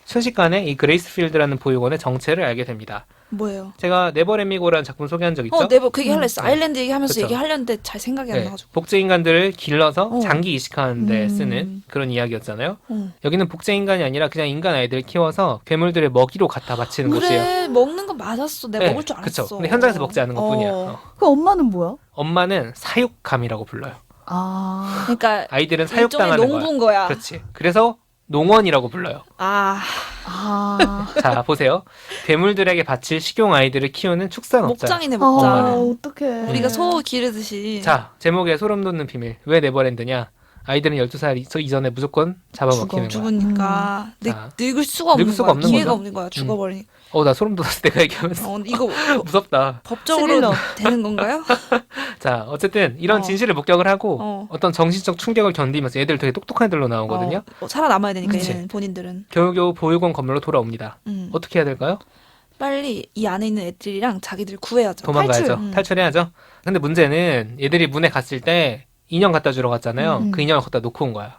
순식간에 이 그레이스필드라는 보육원의 정체를 알게 됩니다. 뭐예요? 제가 네버레미고라는 작품 소개한 적 있죠? 네버 그 얘기 하려 했어. 네. 아일랜드 얘기하면서 그쵸. 얘기하려는데 잘 생각이 안 네. 나가지고. 복제인간들을 길러서 어. 장기 이식하는데 쓰는 그런 이야기였잖아요. 어. 여기는 복제인간이 아니라 그냥 인간 아이들을 키워서 괴물들의 먹이로 갖다 바치는 곳이에요. 그래 먹는 건 맞았어. 내가 네, 먹을 줄 알았어. 그쵸. 근데 현장에서 먹지 않는 것뿐이야. 그 엄마는 뭐야? 엄마는 사육감이라고 불러요. 아. 그러니까 아이들은 일종의 사육당하는 거야. 농부인 거야. 그렇지. 그래서 농원이라고 불러요. 아, 아, 자, 보세요. 괴물들에게 바칠 식용 아이들을 키우는 축산업자. 목장이네, 목장. 엄마는. 어떡해. 우리가 소 기르듯이. 자, 제목에 소름 돋는 비밀. 왜 네버랜드냐? 아이들은 12살 이전에 무조건 잡아먹히는 거야. 죽으니까 자, 늙을 수가 없는 늙을 수가 거야. 없는 기회가 거죠. 없는 거야. 죽어버리니까. 나 소름 돋았어. 내가 얘기하면서. 이거 무섭다. 법적으로 스릴러. 되는 건가요? 자, 어쨌든 이런 어. 진실을 목격을 하고 어. 어떤 정신적 충격을 견디면서 얘들 되게 똑똑한 애들로 나오거든요. 살아남아야 되니까 그치. 얘는 본인들은. 겨우겨우 보육원 건물로 돌아옵니다. 어떻게 해야 될까요? 빨리 이 안에 있는 애들이랑 자기들 구해야죠. 도망가야죠. 탈출. 탈출해야죠. 근데 문제는 얘들이 문에 갔을 때 인형 갖다 주러 갔잖아요. 음. 그 인형을 갖다 놓고 온 거야.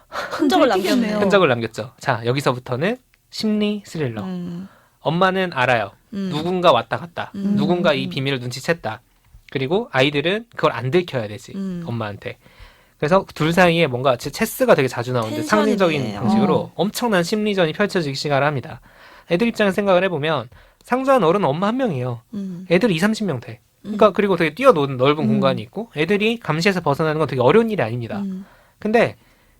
흔적을 남겼네요. 들키겠네요. 흔적을 남겼죠. 자, 여기서부터는 심리 스릴러. 엄마는 알아요. 누군가 왔다 갔다. 누군가 이 비밀을 눈치챘다. 그리고 아이들은 그걸 안 들켜야 되지. 엄마한테. 그래서 둘 사이에 뭔가 체스가 되게 자주 나오는데 텐션이네. 상징적인 방식으로 어. 엄청난 심리전이 펼쳐지기 시작을 합니다. 애들 입장에서 생각을 해보면 상주한 어른은 엄마 한 명이에요. 애들 20-30명 돼. 그러니까 그리고 되게 뛰어노는 넓은 공간이 있고 애들이 감시에서 벗어나는 건 되게 어려운 일이 아닙니다. 근데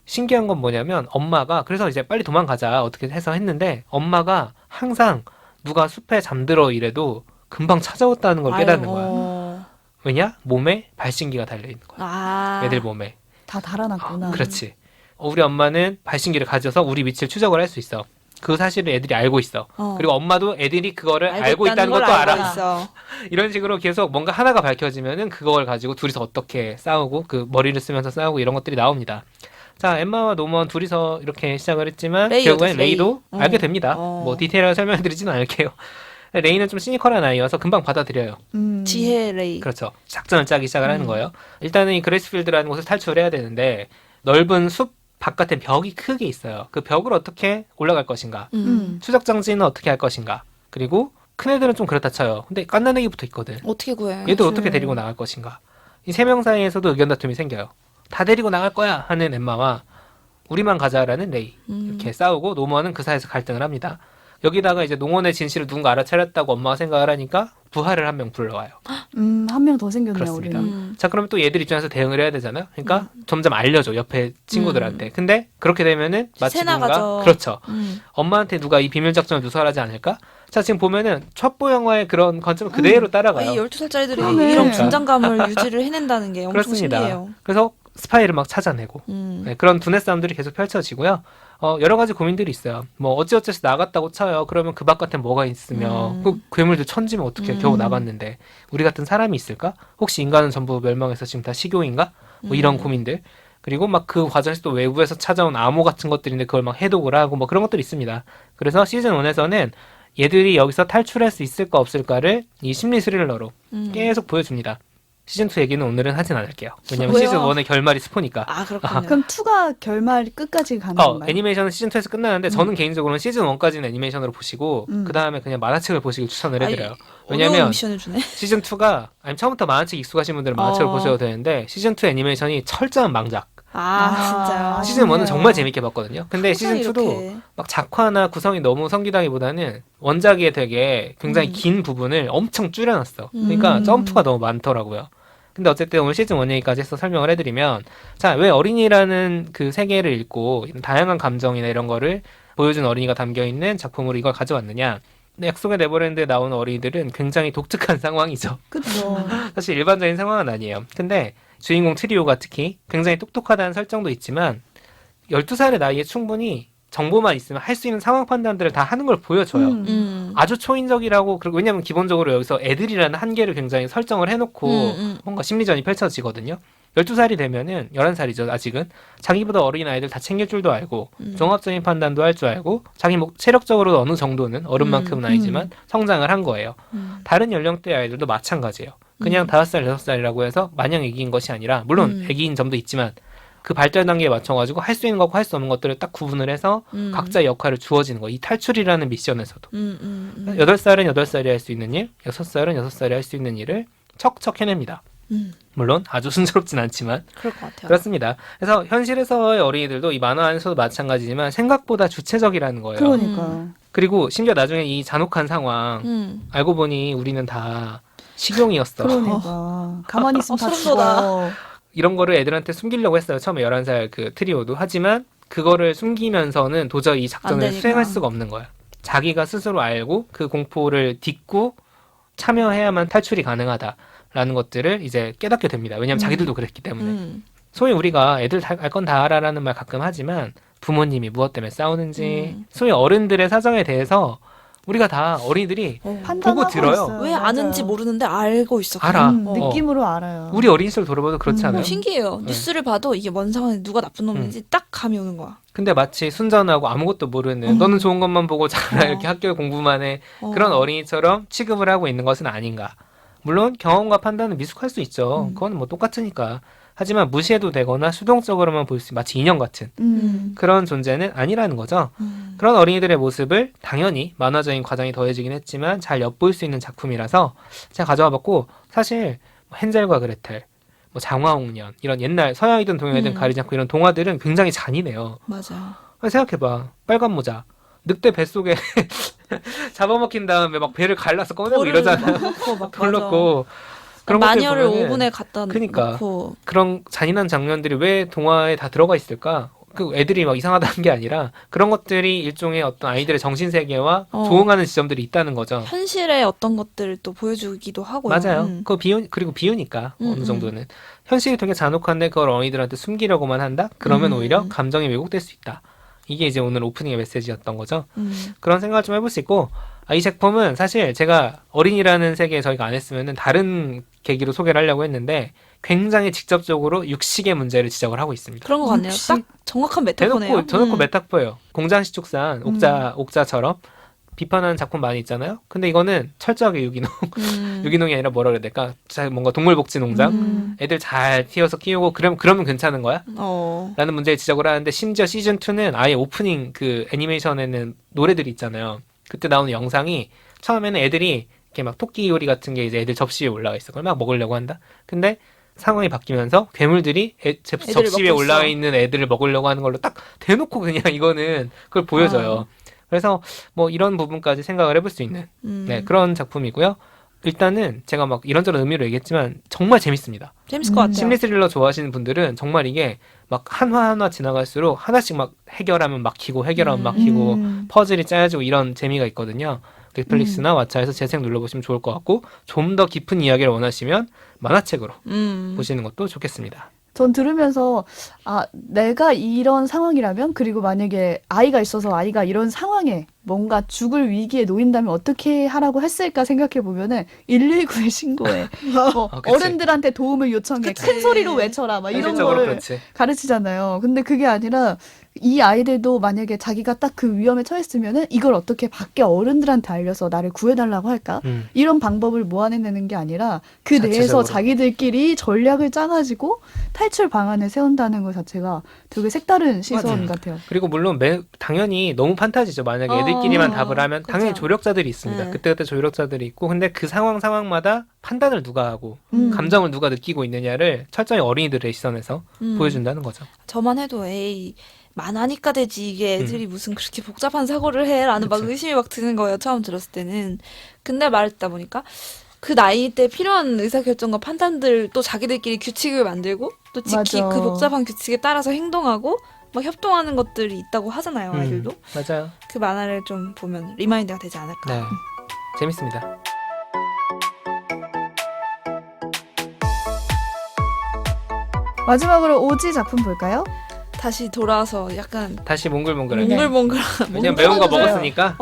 신기한 건 뭐냐면 엄마가 그래서 이제 빨리 도망가자 어떻게 해서 했는데 엄마가 항상 누가 숲에 잠들어 이래도 금방 찾아왔다는 걸 깨닫는 거야. 왜냐? 몸에 발신기가 달려있는 거야. 애들 몸에. 다 달아났구나. 그렇지. 우리 엄마는 발신기를 가져서 우리 위치를 추적을 할 수 있어. 그 사실을 애들이 알고 있어. 그리고 엄마도 애들이 그거를 알고 있다는 것도 알아. 있어. 이런 식으로 계속 뭔가 하나가 밝혀지면은 그걸 가지고 둘이서 어떻게 싸우고 그 머리를 쓰면서 싸우고 이런 것들이 나옵니다. 자, 엠마와 노먼 둘이서 이렇게 시작을 했지만 레이 결국엔 어때, 레이? 레이도 알게 됩니다. 어. 뭐 디테일하게 설명드리지는 않을게요. 레이는 좀 시니컬한 아이여서 금방 받아들여요. 지혜 레이. 그렇죠. 작전을 짜기 시작을 하는 거예요. 일단은 이 그레이스필드라는 곳을 탈출해야 되는데 넓은 숲 바깥에 벽이 크게 있어요. 그 벽을 어떻게 올라갈 것인가? 추적 장치는 어떻게 할 것인가? 그리고 큰 애들은 좀 그렇다 쳐요. 근데 깐난애기부터 있거든. 어떻게 구해? 얘들 어떻게 데리고 나갈 것인가? 이 세 명 사이에서도 의견 다툼이 생겨요. 다 데리고 나갈 거야 하는 엠마와 우리만 가자라는 레이 이렇게 싸우고 노먼은 그 사이에서 갈등을 합니다. 여기다가 이제 농원의 진실을 누군가 알아차렸다고 엄마가 생각을 하니까 부하를 한 명 불러와요. 한 명 더 생겼네요, 그렇습니다. 우리는. 자, 그러면 또 얘들 입장에서 대응을 해야 되잖아요. 그러니까 점점 알려줘 옆에 친구들한테. 근데 그렇게 되면은 마치 새 누군가 나가죠. 그렇죠. 엄마한테 누가 이 비밀 작전을 누설하지 않을까? 자, 지금 보면은 첩보 영화의 그런 관점을 그대로 따라가요. 이 12살짜리들이 그러네. 이런 긴장감을 유지를 해낸다는 게 엄청 그렇습니다. 신기해요. 그래서 스파이를 막 찾아내고 네, 그런 두뇌 싸움들이 계속 펼쳐지고요. 여러 가지 고민들이 있어요. 뭐 어찌어찌해서 나갔다고 쳐요. 그러면 그 바깥에 뭐가 있으며 그 괴물들 천지면 어떻게 겨우 나갔는데 우리 같은 사람이 있을까? 혹시 인간은 전부 멸망해서 지금 다 식용인가? 뭐 이런 고민들. 그리고 막 그 과정에서 또 외부에서 찾아온 암호 같은 것들인데 그걸 막 해독을 하고 뭐 그런 것들이 있습니다. 그래서 시즌 1에서는 얘들이 여기서 탈출할 수 있을까 없을까를 이 심리 스릴러로 계속 보여줍니다. 시즌2 얘기는 오늘은 하진 않을게요. 왜냐면 왜요? 시즌1의 결말이 스포니까. 아, 그렇군요. 그럼 2가 결말 끝까지 가는 건가요? 애니메이션은 시즌2에서 끝나는데 저는 개인적으로는 시즌1까지는 애니메이션으로 보시고 그 다음에 그냥 만화책을 보시길 추천을 해드려요. 어려운 왜냐면 미션을 주네. 시즌2가 처음부터 만화책 익숙하신 분들은 만화책을 보셔도 되는데 시즌2 애니메이션이 철저한 망작. 진짜요. 시즌1은 아쉽네요. 정말 재밌게 봤거든요. 근데 항상 시즌2도 이렇게. 막 작화나 구성이 너무 성기다기보다는 원작에 되게 굉장히 긴 부분을 엄청 줄여놨어. 그러니까 점프가 너무 많더라고요. 근데 어쨌든 오늘 시즌 1 얘기까지 해서 설명을 해드리면 자, 왜 어린이라는 그 세계를 읽고 다양한 감정이나 이런 거를 보여준 어린이가 담겨있는 작품으로 이걸 가져왔느냐. 근데 약속의 네버랜드에 나오는 어린이들은 굉장히 독특한 상황이죠. 그쵸. 사실 일반적인 상황은 아니에요. 근데 주인공 트리오가 특히 굉장히 똑똑하다는 설정도 있지만 12살의 나이에 충분히 정보만 있으면 할 수 있는 상황 판단들을 다 하는 걸 보여줘요. 아주 초인적이라고. 그리고 왜냐면 기본적으로 여기서 애들이라는 한계를 굉장히 설정을 해놓고 뭔가 심리전이 펼쳐지거든요. 12살이 되면은 11살이죠 아직은. 자기보다 어린 아이들 다 챙길 줄도 알고 종합적인 판단도 할 줄 알고 자기 체력적으로도 어느 정도는 어른만큼은 아니지만 성장을 한 거예요. 다른 연령대의 아이들도 마찬가지예요. 그냥 5살, 6살이라고 해서 마냥 애기인 것이 아니라 물론 애기인 점도 있지만 그 발달 단계에 맞춰가지고 할 수 있는 것과 할 수 없는 것들을 딱 구분을 해서 각자의 역할을 주어지는 거. 이 탈출이라는 미션에서도 8살은 8살이 할 수 있는 일, 6살은 6살이 할 수 있는 일을 척척 해냅니다. 물론 아주 순조롭진 않지만 그럴 것 같아요. 그렇습니다. 그래서 현실에서의 어린이들도 이 만화 안에서도 마찬가지지만 생각보다 주체적이라는 거예요. 그러니까요. 그리고 심지어 나중에 이 잔혹한 상황 알고 보니 우리는 다 식용이었어. 그러니까. 가만히 있으면 다 소름 돋아. 죽어. 이런 거를 애들한테 숨기려고 했어요. 처음에 11살 그 트리오도. 하지만 그거를 숨기면서는 도저히 이 안 작전을 되니까. 수행할 수가 없는 거야. 자기가 스스로 알고 그 공포를 딛고 참여해야만 탈출이 가능하다라는 것들을 이제 깨닫게 됩니다. 왜냐하면 자기들도 그랬기 때문에. 소위 우리가 애들 알 건 다 알아라는 말 가끔 하지만 부모님이 무엇 때문에 싸우는지 소위 어른들의 사정에 대해서 우리가 다 어린이들이 판단하고 보고 들어요. 있어요. 왜 맞아요. 아는지 모르는데 알고 있어. 알아. 느낌으로 알아요. 우리 어린 시절 돌아봐도 그렇지 않아요? 신기해요. 네. 뉴스를 봐도 이게 뭔 상황에 누가 나쁜 놈인지 딱 감이 오는 거야. 근데 마치 순전하고 아무것도 모르는 너는 좋은 것만 보고 자라 이렇게 학교 공부만 해 그런 어린이처럼 취급을 하고 있는 것은 아닌가. 물론 경험과 판단은 미숙할 수 있죠. 그건 뭐 똑같으니까. 하지만 무시해도 되거나 수동적으로만 볼 수 마치 인형 같은 그런 존재는 아니라는 거죠. 그런 어린이들의 모습을 당연히 만화적인 과정이 더해지긴 했지만 잘 엿볼 수 있는 작품이라서 제가 가져와 봤고 사실 뭐 헨젤과 그레텔, 뭐 장화홍련 이런 옛날 서양이든 동양이든 가리지 않고 이런 동화들은 굉장히 잔인해요. 맞아. 생각해봐. 빨간 모자. 늑대 뱃속에 잡아먹힌 다음에 막 배를 갈라서 꺼내고 이러잖아. 돌 넣고. 그런 것들 마녀를 보면은 오븐에 갖다 그러니까. 놓고 그런 잔인한 장면들이 왜 동화에 다 들어가 있을까? 그 애들이 막 이상하다는 게 아니라 그런 것들이 일종의 어떤 아이들의 정신 세계와 조응하는 지점들이 있다는 거죠. 현실의 어떤 것들을 또 보여주기도 하고요. 맞아요. 그리고 비유니까 어느 정도는 현실이 되게 잔혹한데 그걸 어린이들한테 숨기려고만 한다. 그러면 오히려 감정이 왜곡될 수 있다. 이게 이제 오늘 오프닝의 메시지였던 거죠. 그런 생각을 좀 해볼 수 있고 이 작품은 사실 제가 어린이라는 세계에 저희가 안 했으면은 다른 계기로 소개를 하려고 했는데 굉장히 직접적으로 육식의 문제를 지적을 하고 있습니다. 그런 것 같네요. 딱 정확한 메타포네요. 대놓고 메타포예요. 공장식 축산, 옥자처럼 비판하는 작품 많이 있잖아요. 근데 이거는 철저하게 유기농, 유기농이 아니라 뭐라 그래야 될까? 뭔가 동물복지농장, 애들 잘 키워서 키우고 그러면 괜찮은 거야? 라는 문제를 지적을 하는데 심지어 시즌 2는 아예 오프닝 그 애니메이션에는 노래들이 있잖아요. 그때 나오는 영상이 처음에는 애들이 이렇게 막 토끼 요리 같은 게 이제 애들 접시에 올라가 있어. 그걸 막 먹으려고 한다. 근데 상황이 바뀌면서 괴물들이 접시 위에 올라와 있는 애들을 먹으려고 하는 걸로 딱 대놓고 그냥 이거는 그걸 보여줘요. 그래서 뭐 이런 부분까지 생각을 해볼 수 있는 네, 그런 작품이고요. 일단은 제가 막 이런저런 의미로 얘기했지만 정말 재밌습니다. 재밌을 것 같아요. 심리 스릴러 좋아하시는 분들은 정말 이게 막 한화 한화 지나갈수록 하나씩 막 해결하면 막히고 해결하면 막히고 퍼즐이 짜여지고 이런 재미가 있거든요. 넷플릭스나 왓챠에서 재생 눌러보시면 좋을 것 같고 좀 더 깊은 이야기를 원하시면 만화책으로 보시는 것도 좋겠습니다. 전 들으면서 내가 이런 상황이라면 그리고 만약에 아이가 있어서 아이가 이런 상황에 뭔가 죽을 위기에 놓인다면 어떻게 하라고 했을까 생각해 보면은 119에 신고해. 뭐 어른들한테 도움을 요청해. 그치. 큰 소리로 외쳐라. 막 이런 현실적으로 거를 그렇지. 가르치잖아요. 근데 그게 아니라 이 아이들도 만약에 자기가 딱 그 위험에 처했으면은 이걸 어떻게 밖에 어른들한테 알려서 나를 구해달라고 할까? 이런 방법을 모아내는 게 아니라 그 내에서 자체적으로. 자기들끼리 전략을 짜가지고 탈출 방안을 세운다는 것 자체가 되게 색다른 시선 맞아요. 같아요. 그리고 물론 당연히 너무 판타지죠. 만약에 애들끼리만 답을 하면 당연히 그쵸. 조력자들이 있습니다. 네. 그때그때 조력자들이 있고 근데 그 상황마다 판단을 누가 하고 감정을 누가 느끼고 있느냐를 철저히 어린이들의 시선에서 보여준다는 거죠. 저만 해도 만화니까 되지 이게 애들이 무슨 그렇게 복잡한 사고를 해라는 막 그쵸. 의심이 막 드는 거예요. 처음 들었을 때는. 근데 말했다 보니까 그 나이 때 필요한 의사결정과 판단들 또 자기들끼리 규칙을 만들고 또 맞아. 그 복잡한 규칙에 따라서 행동하고 막 협동하는 것들이 있다고 하잖아요. 아이들도. 맞아요. 그 만화를 좀 보면 리마인드가 되지 않을까. 네. 재밌습니다. 마지막으로 오지 작품 볼까요? 다시 돌아와서 약간 다시 몽글몽글하게. 몽글몽글한 왜냐면 매운 거 먹었으니까.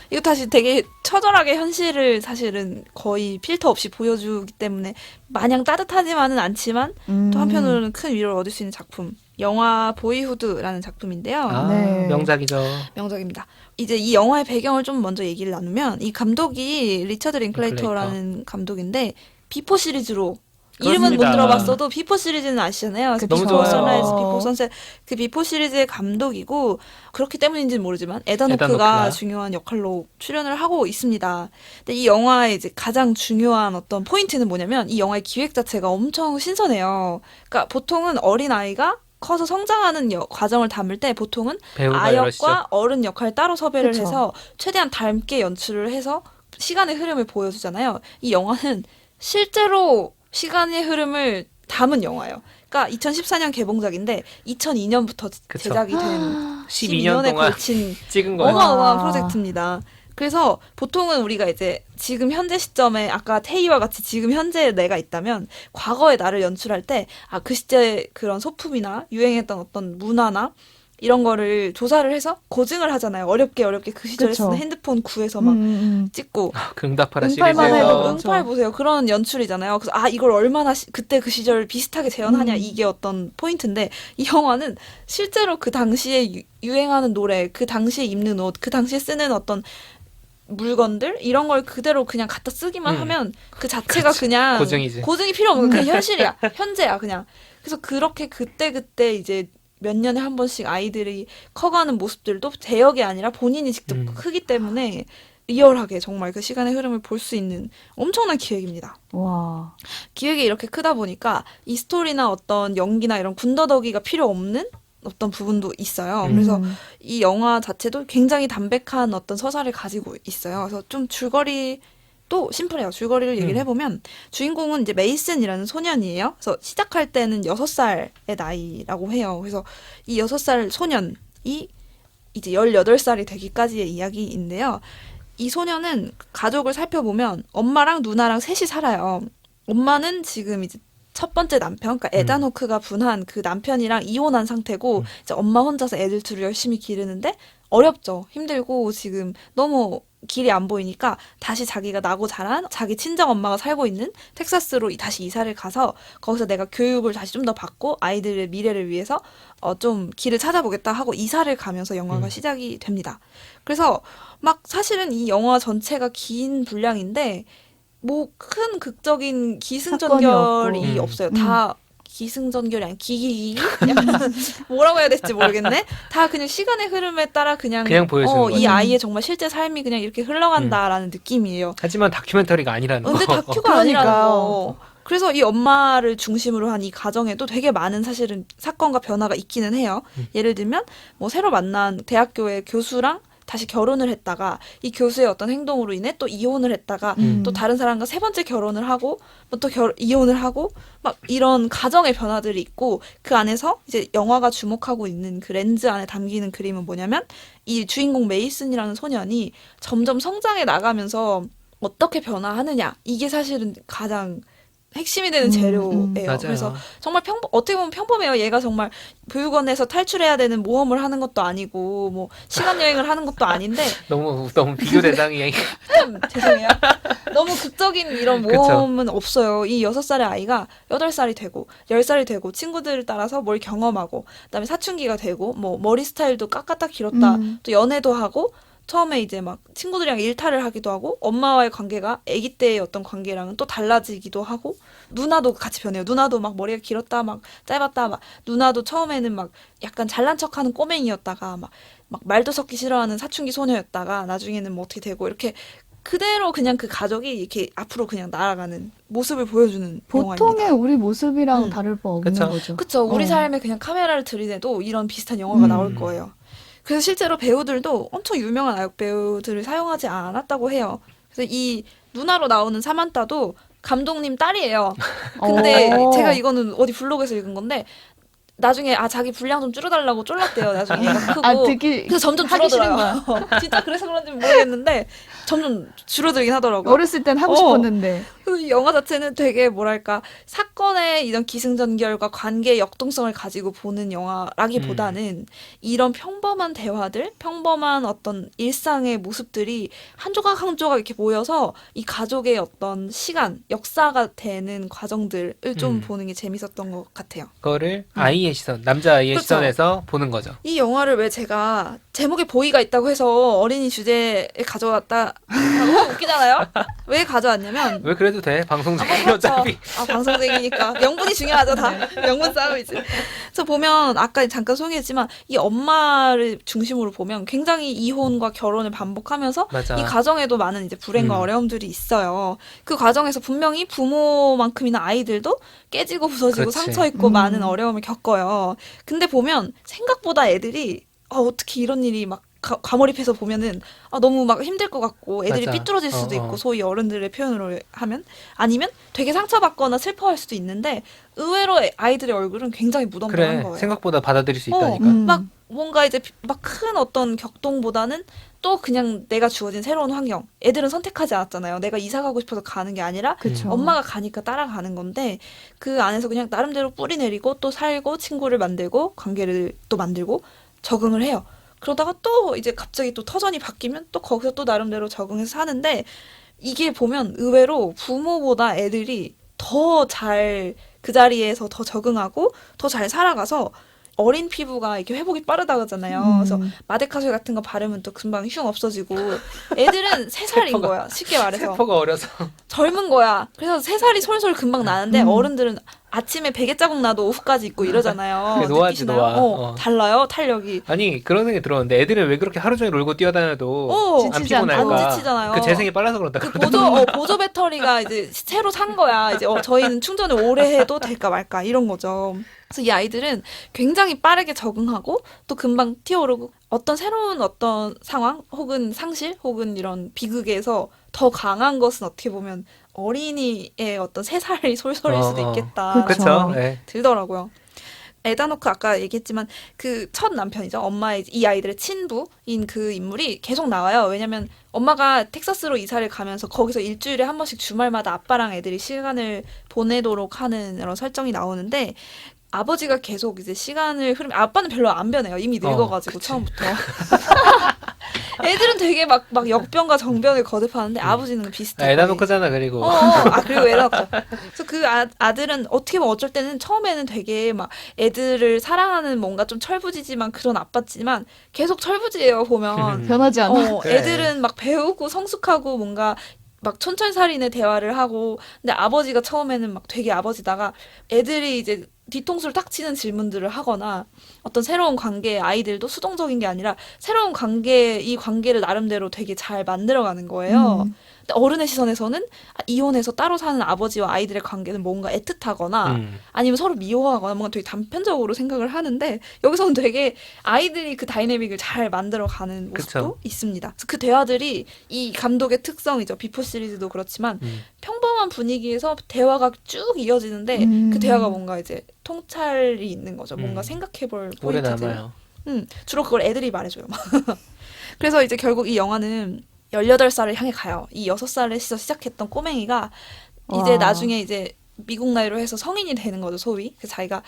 이거 다시 되게 처절하게 현실을 사실은 거의 필터 없이 보여주기 때문에 마냥 따뜻하지만은 않지만 또 한편으로는 큰 위로를 얻을 수 있는 작품. 영화 보이후드라는 작품인데요. 네. 명작이죠. 명작입니다. 이제 이 영화의 배경을 좀 먼저 얘기를 나누면 이 감독이 리처드 링클레이터라는 감독인데 비포 시리즈로 이름은 못 그렇습니다. 들어봤어도 비포 시리즈는 아시잖아요. 그쵸. 너무 비포 좋아요. 선라이즈, 비포 선셋 그 비포 시리즈의 감독이고 그렇기 때문인지는 모르지만 에단 에단 호크가 호크가. 중요한 역할로 출연을 하고 있습니다. 근데 이 영화의 이제 가장 중요한 어떤 포인트는 뭐냐면 이 영화의 기획 자체가 엄청 신선해요. 그러니까 보통은 어린 아이가 커서 성장하는 과정을 담을 때 보통은 배우가 아역과 여럿이죠. 어른 역할을 따로 섭외를 그쵸. 해서 최대한 닮게 연출을 해서 시간의 흐름을 보여주잖아요. 이 영화는 실제로 시간의 흐름을 담은 영화예요. 그러니까 2014년 개봉작인데 2002년부터 그쵸. 제작이 된 12년 12년에 동안 걸친 찍은 거예요. 어마어마한 와. 프로젝트입니다. 그래서 보통은 우리가 이제 지금 현재 시점에 아까 태희와 같이 지금 현재 내가 있다면 과거의 나를 연출할 때 그 시대 그런 소품이나 유행했던 어떤 문화나 이런 거를 조사를 해서 고증을 하잖아요. 어렵게 그 시절에 그쵸. 쓰는 핸드폰 구해서 막 찍고 응답하라 응팔만 시리즈에서 해도 응팔 보세요. 그런 연출이잖아요. 그래서 이걸 얼마나 그때 그 시절 비슷하게 재현하냐 이게 어떤 포인트인데 이 영화는 실제로 그 당시에 유행하는 노래, 그 당시에 입는 옷, 그 당시에 쓰는 어떤 물건들 이런 걸 그대로 그냥 갖다 쓰기만 하면 그 자체가 그치. 그냥 고증이지. 고증이 필요 없는 그냥 현실이야. 현재야 그냥. 그래서 그렇게 그때 이제 몇 년에 한 번씩 아이들이 커가는 모습들도 제역이 아니라 본인이 직접 크기 때문에 리얼하게 정말 그 시간의 흐름을 볼 수 있는 엄청난 기획입니다. 와. 기획이 이렇게 크다 보니까 이 스토리나 어떤 연기나 이런 군더더기가 필요 없는 어떤 부분도 있어요. 그래서 이 영화 자체도 굉장히 담백한 어떤 서사를 가지고 있어요. 그래서 좀 줄거리도 심플해요. 줄거리를 얘기를 해보면 주인공은 이제 메이슨이라는 소년이에요. 그래서 시작할 때는 6살의 나이라고 해요. 그래서 이 6살 소년이 이제 18살이 되기까지의 이야기인데요. 이 소년은 가족을 살펴보면 엄마랑 누나랑 셋이 살아요. 엄마는 지금 이제 첫 번째 남편, 그러니까 에다노크가 분한 그 남편이랑 이혼한 상태고 이제 엄마 혼자서 애들 둘을 열심히 기르는데 어렵죠. 힘들고 지금 너무 길이 안 보이니까 다시 자기가 나고 자란 자기 친정 엄마가 살고 있는 텍사스로 다시 이사를 가서 거기서 내가 교육을 다시 좀 더 받고 아이들의 미래를 위해서 좀 길을 찾아보겠다 하고 이사를 가면서 영화가 시작이 됩니다. 그래서 막 사실은 이 영화 전체가 긴 분량인데 뭐 큰 극적인 기승전결이 없어요. 다 기승전결이 아니라 기기기? 약간 뭐라고 해야 될지 모르겠네. 다 그냥 시간의 흐름에 따라 그냥 보여주는 이 거죠. 아이의 정말 실제 삶이 그냥 이렇게 흘러간다라는 느낌이에요. 하지만 다큐멘터리가 아니라는 근데 거. 다큐가 아니라는 그러니까요. 거. 그래서 이 엄마를 중심으로 한 이 가정에도 되게 많은 사실은 사건과 변화가 있기는 해요. 예를 들면 뭐 새로 만난 대학교의 교수랑 다시 결혼을 했다가 이 교수의 어떤 행동으로 인해 또 이혼을 했다가 또 다른 사람과 세 번째 결혼을 하고 뭐 또 이혼을 하고 막 이런 가정의 변화들이 있고 그 안에서 이제 영화가 주목하고 있는 그 렌즈 안에 담기는 그림은 뭐냐면 이 주인공 메이슨이라는 소년이 점점 성장해 나가면서 어떻게 변화하느냐 이게 사실은 가장 핵심이 되는 재료예요. 맞아요. 그래서 정말 어떻게 보면 평범해요. 얘가 정말 교육원에서 탈출해야 되는 모험을 하는 것도 아니고 뭐 시간 여행을 하는 것도 아닌데 너무 비교 대상이 좀 죄송해요. 너무 극적인 이런 모험은 없어요. 이 6살의 아이가 8살이 되고 10살이 되고 친구들을 따라서 뭘 경험하고 그다음에 사춘기가 되고 뭐 머리 스타일도 깎았다 길었다 또 연애도 하고 처음에 이제 막 친구들이랑 일탈을 하기도 하고 엄마와의 관계가 아기 때의 어떤 관계랑은 또 달라지기도 하고 누나도 같이 변해요. 누나도 막 머리가 길었다 막 짧았다 막 누나도 처음에는 막 약간 잘난 척하는 꼬맹이였다가 막 말도 섞기 싫어하는 사춘기 소녀였다가 나중에는 뭐 어떻게 되고 이렇게 그대로 그냥 그 가족이 이렇게 앞으로 그냥 날아가는 모습을 보여주는 보통의 영화입니다. 우리 모습이랑 다를 바 없는 그쵸. 거죠. 그쵸. 우리 삶에 그냥 카메라를 들이대도 이런 비슷한 영화가 나올 거예요. 그래서 실제로 배우들도 엄청 유명한 아역 배우들을 사용하지 않았다고 해요. 그래서 이 누나로 나오는 사만타도 감독님 딸이에요. 근데 제가 이거는 어디 블로그에서 읽은 건데 나중에 자기 분량 좀 줄여달라고 쫄랐대요. 나중에 얘가 크고 되게 그래서 점점 하기 싫은 줄어들어요. 진짜 그래서 그런지 모르겠는데 점점 줄어들긴 하더라고요. 어렸을 땐 하고 싶었는데. 그 영화 자체는 되게 뭐랄까 사건의 이런 기승전결과 관계의 역동성을 가지고 보는 영화라기보다는 이런 평범한 대화들, 평범한 어떤 일상의 모습들이 한 조각 한 조각 이렇게 모여서 이 가족의 어떤 시간, 역사가 되는 과정들을 좀 보는 게 재밌었던 것 같아요. 그거를 아이의 시선, 남자 아이의 그쵸. 시선에서 보는 거죠. 이 영화를 왜 제가 제목에 보이가 있다고 해서 어린이 주제에 가져왔다 하고 웃기잖아요? 왜 가져왔냐면 왜 그래도 돼? 방송 중에 그렇죠. 어차피. 방송쟁이니까 명분이 중요하죠 다. 명분 싸움이지. 그래서 보면 아까 잠깐 소개했지만 이 엄마를 중심으로 보면 굉장히 이혼과 결혼을 반복하면서 맞아. 이 가정에도 많은 이제 불행과 어려움들이 있어요. 그 과정에서 분명히 부모만큼이나 아이들도 깨지고 부서지고 그렇지. 상처 있고 많은 어려움을 겪어요. 근데 보면 생각보다 애들이 어떻게 이런 일이 막 과몰입해서 보면은 너무 막 힘들 것 같고 애들이 맞아. 삐뚤어질 수도 어. 있고 소위 어른들의 표현으로 하면 아니면 되게 상처받거나 슬퍼할 수도 있는데 의외로 아이들의 얼굴은 굉장히 무덤덤한 그래 거예요. 생각보다 받아들일 수 어. 있다니까. 막 뭔가 이제 막 큰 어떤 격동보다는 또 그냥 내가 주어진 새로운 환경. 애들은 선택하지 않았잖아요. 내가 이사 가고 싶어서 가는 게 아니라 그쵸. 엄마가 가니까 따라가는 건데 그 안에서 그냥 나름대로 뿌리 내리고 또 살고 친구를 만들고 관계를 또 만들고 적응을 해요. 그러다가 또 이제 갑자기 또 터전이 바뀌면 또 거기서 또 나름대로 적응해서 사는데 이게 보면 의외로 부모보다 애들이 더 잘 그 자리에서 더 적응하고 더 잘 살아가서 어린 피부가 이렇게 회복이 빠르다 그러잖아요. 그래서 마데카솔 같은 거 바르면 또 금방 흉 없어지고 애들은 3살인 세포가- 거야. 쉽게 말해서. 세포가 어려서. 젊은 거야. 그래서 3살이 솔솔 금방 나는데 어른들은 아침에 베개 자국 나도 오후까지 있고 이러잖아요. 그게 노화지, 느끼시나요? 노화. 어. 달라요, 탄력이. 아니 그런 생각이 들었는데 애들은 왜 그렇게 하루 종일 놀고 뛰어다녀도 안 지치지 않고. 피곤할까? 안 지치잖아요. 그 재생이 빨라서 그런다. 그 그러더라고요. 보조 배터리가 이제 새로 산 거야. 이제 저희는 충전을 오래 해도 될까 말까 이런 거죠. 그래서 이 아이들은 굉장히 빠르게 적응하고 또 금방 튀어오르고 어떤 새로운 어떤 상황 혹은 상실 혹은 이런 비극에서 더 강한 것은 어떻게 보면 어린이의 어떤 3살이 솔솔일 수도 있겠다. 그쵸. 그렇죠. 네. 들더라고요. 에다노크 아까 얘기했지만 그 첫 남편이죠. 엄마의 이 아이들의 친부인 그 인물이 계속 나와요. 왜냐면 엄마가 텍사스로 이사를 가면서 거기서 일주일에 한 번씩 주말마다 아빠랑 애들이 시간을 보내도록 하는 이런 설정이 나오는데 아버지가 계속 이제 시간을 아빠는 별로 안 변해요. 이미 늙어가지고 그치. 처음부터. 애들은 되게 막 역변과 정변을 거듭하는데 아버지는 비슷해요. 에다노크잖아 그리고. 그리고 에다노크. 그래서 그 아들은 어떻게 보면 어쩔 때는 처음에는 되게 막 애들을 사랑하는 뭔가 좀 철부지지만 그런 아빠지만 계속 철부지예요 보면. 변하지 않아. 그래. 애들은 막 배우고 성숙하고 뭔가 막 촌철살인의 대화를 하고 근데 아버지가 처음에는 막 되게 아버지다가 애들이 이제 뒤통수를 탁 치는 질문들을 하거나 어떤 새로운 관계에 아이들도 수동적인 게 아니라 새로운 이 관계를 나름대로 되게 잘 만들어가는 거예요. 근데 어른의 시선에서는 이혼해서 따로 사는 아버지와 아이들의 관계는 뭔가 애틋하거나 아니면 서로 미워하거나 뭔가 되게 단편적으로 생각을 하는데 여기서는 되게 아이들이 그 다이내믹을 잘 만들어가는 모습도 그쵸. 있습니다. 그래서 그 대화들이 이 감독의 특성이죠. 비포 시리즈도 그렇지만 평범한 분위기에서 대화가 쭉 이어지는데 그 대화가 뭔가 이제 통찰이 있는 거죠. 뭔가 생각해볼 오래 포인트들. 남아요. 주로 그걸 애들이 말해줘요. 그래서 이제 결국 이 영화는 18살을 향해 가요. 이 6살에서 시작했던 꼬맹이가 이제 와. 나중에 이제 미국 나이로 해서 성인이 되는 거죠, 소위. 그래서 자기가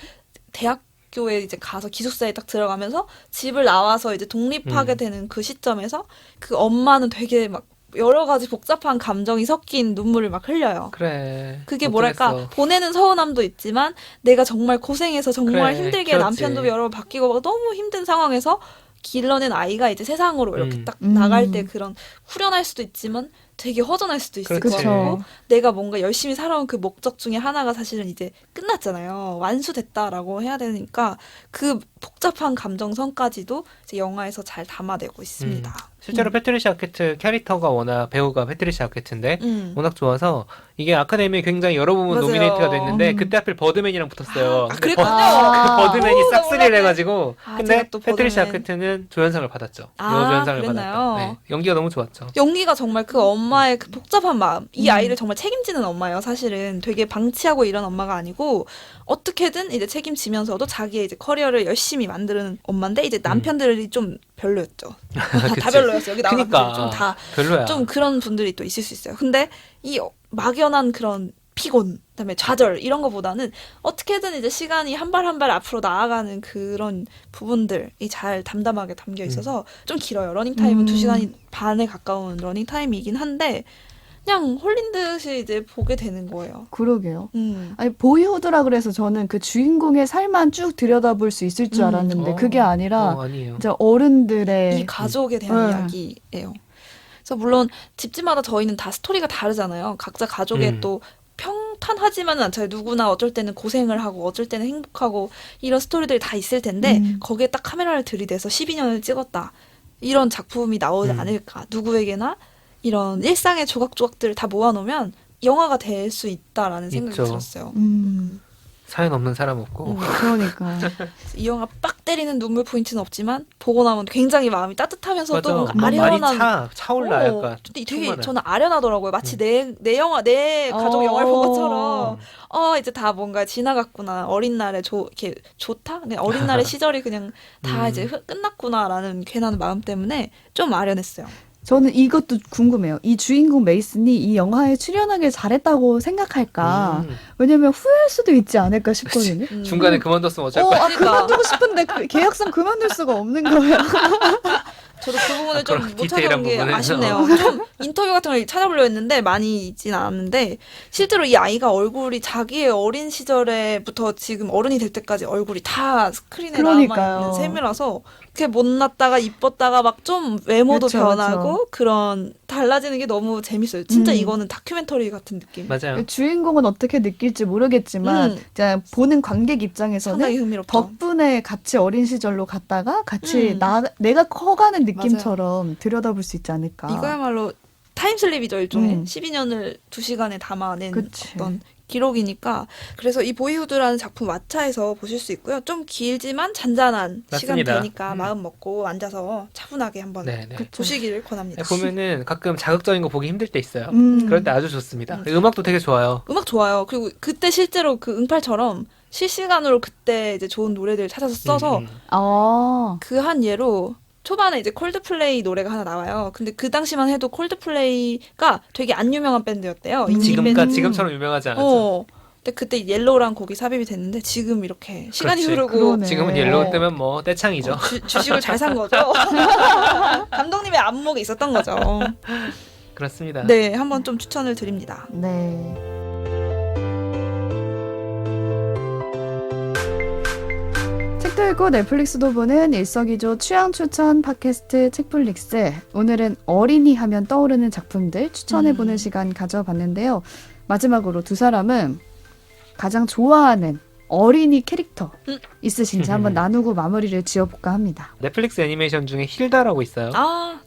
대학교에 이제 가서 기숙사에 딱 들어가면서 집을 나와서 이제 독립하게 되는 그 시점에서 그 엄마는 되게 막 여러 가지 복잡한 감정이 섞인 눈물을 막 흘려요. 그래. 그게 어쩌겠어. 뭐랄까 보내는 서운함도 있지만 내가 정말 고생해서 정말 그래, 힘들게 키웠지. 남편도 여러 번 바뀌고 막 너무 힘든 상황에서 길러낸 아이가 이제 세상으로 이렇게 딱 음. 나갈 때 그런 후련할 수도 있지만 되게 허전할 수도 있을 것 그렇지. 같고 내가 뭔가 열심히 살아온 그 목적 중에 하나가 사실은 이제 끝났잖아요. 완수됐다라고 해야 되니까 그 복잡한 감정선까지도 이제 영화에서 잘 담아내고 있습니다. 실제로 패트리샤 아케트 캐릭터가 워낙 배우가 패트리샤 아케트인데 워낙 좋아서 이게 아카데미에 굉장히 여러 부분 맞아요. 노미네이트가 됐는데 그때 하필 버드맨이랑 붙었어요. 근데 그랬군요. 버드맨이 오, 싹쓸이를 몰랐네. 해가지고 근데 제가 또 패트리샤 버드맨. 아케트는 조연상을 받았죠. 아, 여조연상을 그랬나요? 받았다. 네. 연기가 너무 좋았죠. 연기가 정말 그 엄마의 그 복잡한 마음, 이 아이를 정말 책임지는 엄마예요. 사실은 되게 방치하고 이런 엄마가 아니고 어떻게든 이제 책임지면서도 자기의 이제 커리어를 열심히 만드는 엄마인데 이제 남편들이 좀 별로였죠. 다 별로였어요. 여기 나와서 그니까 좀 다 별로야. 좀 그런 분들이 또 있을 수 있어요. 근데 이 막연한 그런 피곤, 그다음에 좌절 이런 거보다는 어떻게든 이제 시간이 한 발 한 발 앞으로 나아가는 그런 부분들이 잘 담담하게 담겨 있어서 좀 길어요. 러닝 타임은 2시간 반에 가까운 러닝 타임이긴 한데 그냥 홀린 듯이 이제 보게 되는 거예요. 그러게요. 아니 보이후드라 그래서 저는 그 주인공의 삶만 쭉 들여다볼 수 있을 줄 알았는데 그게 아니라 아니에요. 진짜 어른들의 이 가족에 대한 네. 이야기예요. 그래서 물론 집집마다 저희는 다 스토리가 다르잖아요. 각자 가족의 또 평탄하지만은 않잖아요. 누구나 어쩔 때는 고생을 하고 어쩔 때는 행복하고 이런 스토리들이 다 있을 텐데 거기에 딱 카메라를 들이대서 12년을 찍었다. 이런 작품이 나오지 않을까. 누구에게나 이런 일상의 조각조각들을 다 모아놓으면 영화가 될 수 있다라는 생각이 있죠. 들었어요. 사연 없는 사람 없고. 그러니까. 이 영화 빡 때리는 눈물 포인트는 없지만 보고 나면 굉장히 마음이 따뜻하면서도 뭔가 많이 아련한 차올라 약간. 근데 되게 충만해. 저는 아련하더라고요. 마치 내 영화, 내 가족 영화를 본 것처럼. 이제 다 뭔가 지나갔구나. 어린 날에 이렇게 좋다? 그냥 어린 날의 시절이 그냥 다 이제 끝났구나라는 괜한 마음 때문에 좀 아련했어요. 저는 이것도 궁금해요. 이 주인공 메이슨이 이 영화에 출연하길 잘했다고 생각할까? 왜냐면 후회할 수도 있지 않을까 싶거든요. 중간에 그만뒀으면 어쩔 거야. 그만두고 싶은데 계약상 그만둘 수가 없는 거예요. 저도 그 부분을 좀 그런 못 디테일한 찾아본 게 부분은. 아쉽네요. 좀 인터뷰 같은 걸 찾아보려고 했는데 많이 있진 않았는데 실제로 이 아이가 얼굴이 자기의 어린 시절에부터 지금 어른이 될 때까지 얼굴이 다 스크린에 그러니까요. 남아있는 셈이라서 이렇게 못났다가 이뻤다가 막 좀 외모도 그쵸, 변하고 그런 달라지는 게 너무 재밌어요. 진짜 이거는 다큐멘터리 같은 느낌. 맞아요. 주인공은 어떻게 느낄지 모르겠지만 이제 보는 관객 입장에서는 상당히 흥미롭죠. 덕분에 같이 어린 시절로 갔다가 같이 내가 커가는 느낌처럼 들여다볼 수 있지 않을까. 이거야말로 타임슬립이죠, 일종의. 12년을 2시간에 담아낸 그치. 어떤 기록이니까. 그래서 이 보이후드라는 작품 왓챠에서 보실 수 있고요. 좀 길지만 잔잔한 시간 맞습니다. 되니까 마음 먹고 앉아서 차분하게 한번 네네. 보시기를 권합니다. 보면은 가끔 자극적인 거 보기 힘들 때 있어요. 음. 그럴 때 아주 좋습니다. 음악도 되게 좋아요. 음악 좋아요. 그리고 그때 실제로 그 응팔처럼 실시간으로 그때 이제 좋은 노래들 찾아서 써서 그 한 예로 초반에 이제 콜드플레이 노래가 하나 나와요. 근데 그 당시만 해도 콜드플레이가 되게 안 유명한 밴드였대요. 인디 밴드. 지금처럼 유명하지 않았죠. 근데 그때 옐로우란 곡이 삽입이 됐는데 지금 이렇게 시간이 그렇지. 흐르고 그러네. 지금은 옐로우 뜨면 뭐 떼창이죠. 주식을 잘 산 거죠. 감독님의 안목에 있었던 거죠. 그렇습니다. 네, 한번 좀 추천을 드립니다. 네. 책도 읽고 넷플릭스도 보는 일석이조 취향 추천 팟캐스트 책플릭스. 오늘은 어린이 하면 떠오르는 작품들 추천해보는 시간 가져봤는데요. 마지막으로 두 사람은 가장 좋아하는 어린이 캐릭터 있으신지 한번 나누고 마무리를 지어볼까 합니다. 넷플릭스 애니메이션 중에 힐다라고 있어요.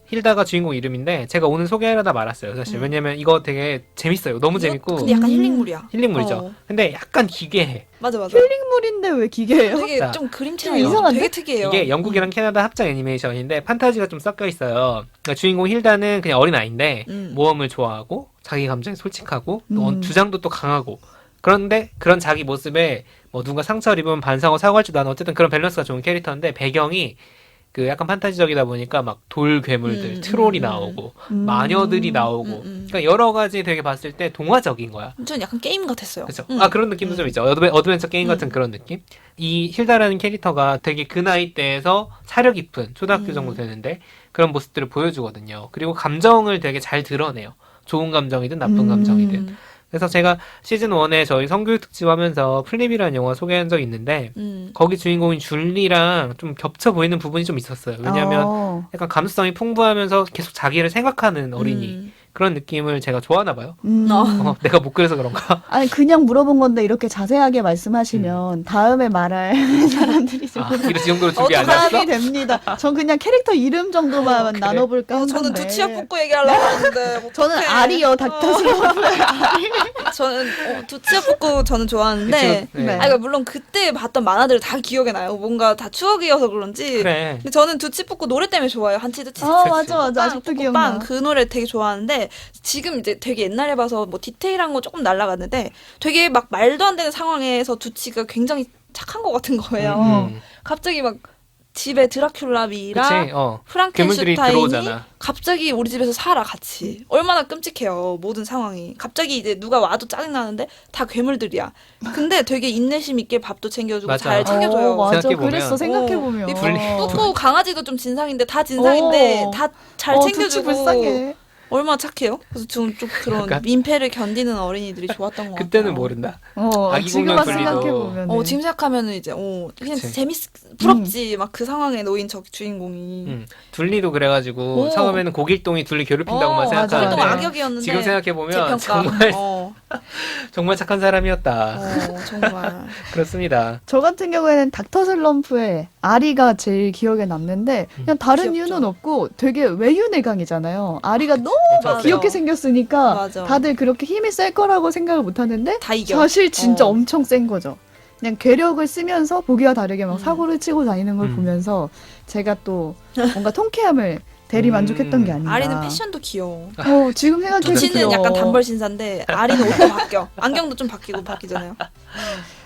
힐다가 주인공 이름인데 제가 오늘 소개하려다 말았어요. 사실 왜냐면 이거 되게 재밌어요. 너무 재밌고 근데 약간 힐링물이야. 힐링물이죠. 근데 약간 기괴해. 맞아. 힐링물인데 왜 기계예요? 되게 자, 좀 그림체가 좀 이상한데? 되게 특이해요. 이게 영국이랑 캐나다 합작 애니메이션인데 판타지가 좀 섞여 있어요. 그러니까 주인공 힐다는 그냥 어린 아이인데 모험을 좋아하고 자기 감정에 솔직하고 또 주장도 또 강하고 그런데 그런 자기 모습에 뭐 누군가 상처를 입으면 반성하고 사과할지도 않은 어쨌든 그런 밸런스가 좋은 캐릭터인데 배경이 그 약간 판타지적이다 보니까 막 돌 괴물들, 트롤이 나오고 마녀들이 나오고 그러니까 여러 가지 되게 봤을 때 동화적인 거야. 전 약간 게임 같았어요. 그렇죠. 그런 느낌도 좀 있죠. 어드벤처 게임 같은 그런 느낌. 이 힐다라는 캐릭터가 되게 그 나이대에서 사려 깊은 초등학교 정도 되는데 그런 모습들을 보여주거든요. 그리고 감정을 되게 잘 드러내요. 좋은 감정이든 나쁜 감정이든. 그래서 제가 시즌 1에 저희 성교육 특집 하면서 플립이라는 영화 소개한 적이 있는데 거기 주인공인 줄리랑 좀 겹쳐 보이는 부분이 좀 있었어요. 왜냐하면 약간 감수성이 풍부하면서 계속 자기를 생각하는 어린이 그런 느낌을 제가 좋아하나 봐요. 내가 못 그래서 그런가? 아니 그냥 물어본 건데 이렇게 자세하게 말씀하시면 다음에 말할 사람들이 좀 이 정도로 준비 안 했어? 부담이 됩니다. 전 그냥 캐릭터 이름 정도만 그래? 나눠볼까 한 저는 건데. 두치아 뽑고 얘기하려고 하는데 저는 아리요 닥터스러브의 저는 두치아 뽑고 저는 좋아하는데 네. 그러니까 물론 그때 봤던 만화들 다 기억에 나요. 뭔가 다 추억이어서 그런지. 그래. 근데 저는 두치뿌꾸 노래 때문에 좋아요. 한치두치. 맞아 아직도 기억나. 빵 그 노래 되게 좋아하는데 지금 이제 되게 옛날에 봐서 뭐 디테일한 거 조금 날라갔는데 되게 막 말도 안 되는 상황에서 두치가 굉장히 착한 것 같은 거예요. 갑자기 막 집에 드라큘라비랑 그치? 괴물들이 프랑켄슈타인이 들어오잖아. 갑자기 우리 집에서 살아 같이. 얼마나 끔찍해요. 모든 상황이. 갑자기 이제 누가 와도 짜증나는데 다 괴물들이야. 근데 되게 인내심 있게 밥도 챙겨주고 맞아. 잘 챙겨줘요. 맞아 생각해보면. 그랬어 생각해보면. 이 둘리. 뿌꾸 강아지도 좀 진상인데 다 진상인데 다 잘 두치 챙겨주고 불쌍해. 얼마나 착해요. 그래서 좀 그런 그러니까. 민폐를 견디는 어린이들이 좋았던 것 같아요. 그때는 모른다. 아기 지금 공룡 생각해보면. 지금 생각하면은 이제 그냥 그치. 부럽지. 막 그 상황에 놓인 저 주인공이. 둘리도 그래가지고 처음에는 고길동이 둘리 괴롭힌다고만 맞아, 생각하는데 맞아. 악역이었는데 지금 생각해보면 재평가. 정말 정말 착한 사람이었다. 정말. 그렇습니다. 저 같은 경우에는 닥터 슬럼프의 아리가 제일 기억에 남는데 그냥 다른 귀엽죠. 이유는 없고 되게 외유내강이잖아요. 아리가 너무 맞아. 귀엽게 생겼으니까 맞아. 다들 그렇게 힘이 셀 거라고 생각을 못 하는데 다 이겨. 사실 진짜 엄청 센 거죠. 그냥 괴력을 쓰면서 보기와 다르게 막 음. 사고를 치고 다니는 걸 보면서 제가 또 뭔가 통쾌함을 대리 만족했던 게 아닌가. 아리는 패션도 귀여워. 지금 생각해도 두치는 귀여워. 약간 단벌 신사인데 아리는 옷도 바뀌어. 안경도 좀 바뀌잖아요.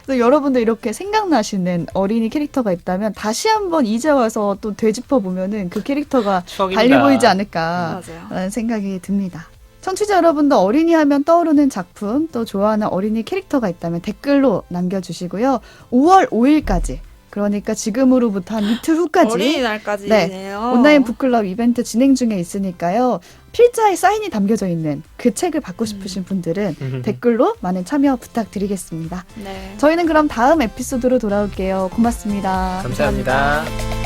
그래서 여러분들 이렇게 생각나시는 어린이 캐릭터가 있다면 다시 한번 이제 와서 또 되짚어 보면은 그 캐릭터가 추억입니다. 달리 보이지 않을까라는 맞아요. 생각이 듭니다. 청취자 여러분도 어린이 하면 떠오르는 작품 또 좋아하는 어린이 캐릭터가 있다면 댓글로 남겨주시고요. 5월 5일까지 그러니까 지금으로부터 한 이틀 후까지 어린이날까지네요. 온라인 북클럽 이벤트 진행 중에 있으니까요. 필자에 사인이 담겨져 있는 그 책을 받고 싶으신 분들은 댓글로 많은 참여 부탁드리겠습니다. 네. 저희는 그럼 다음 에피소드로 돌아올게요. 고맙습니다. 감사합니다.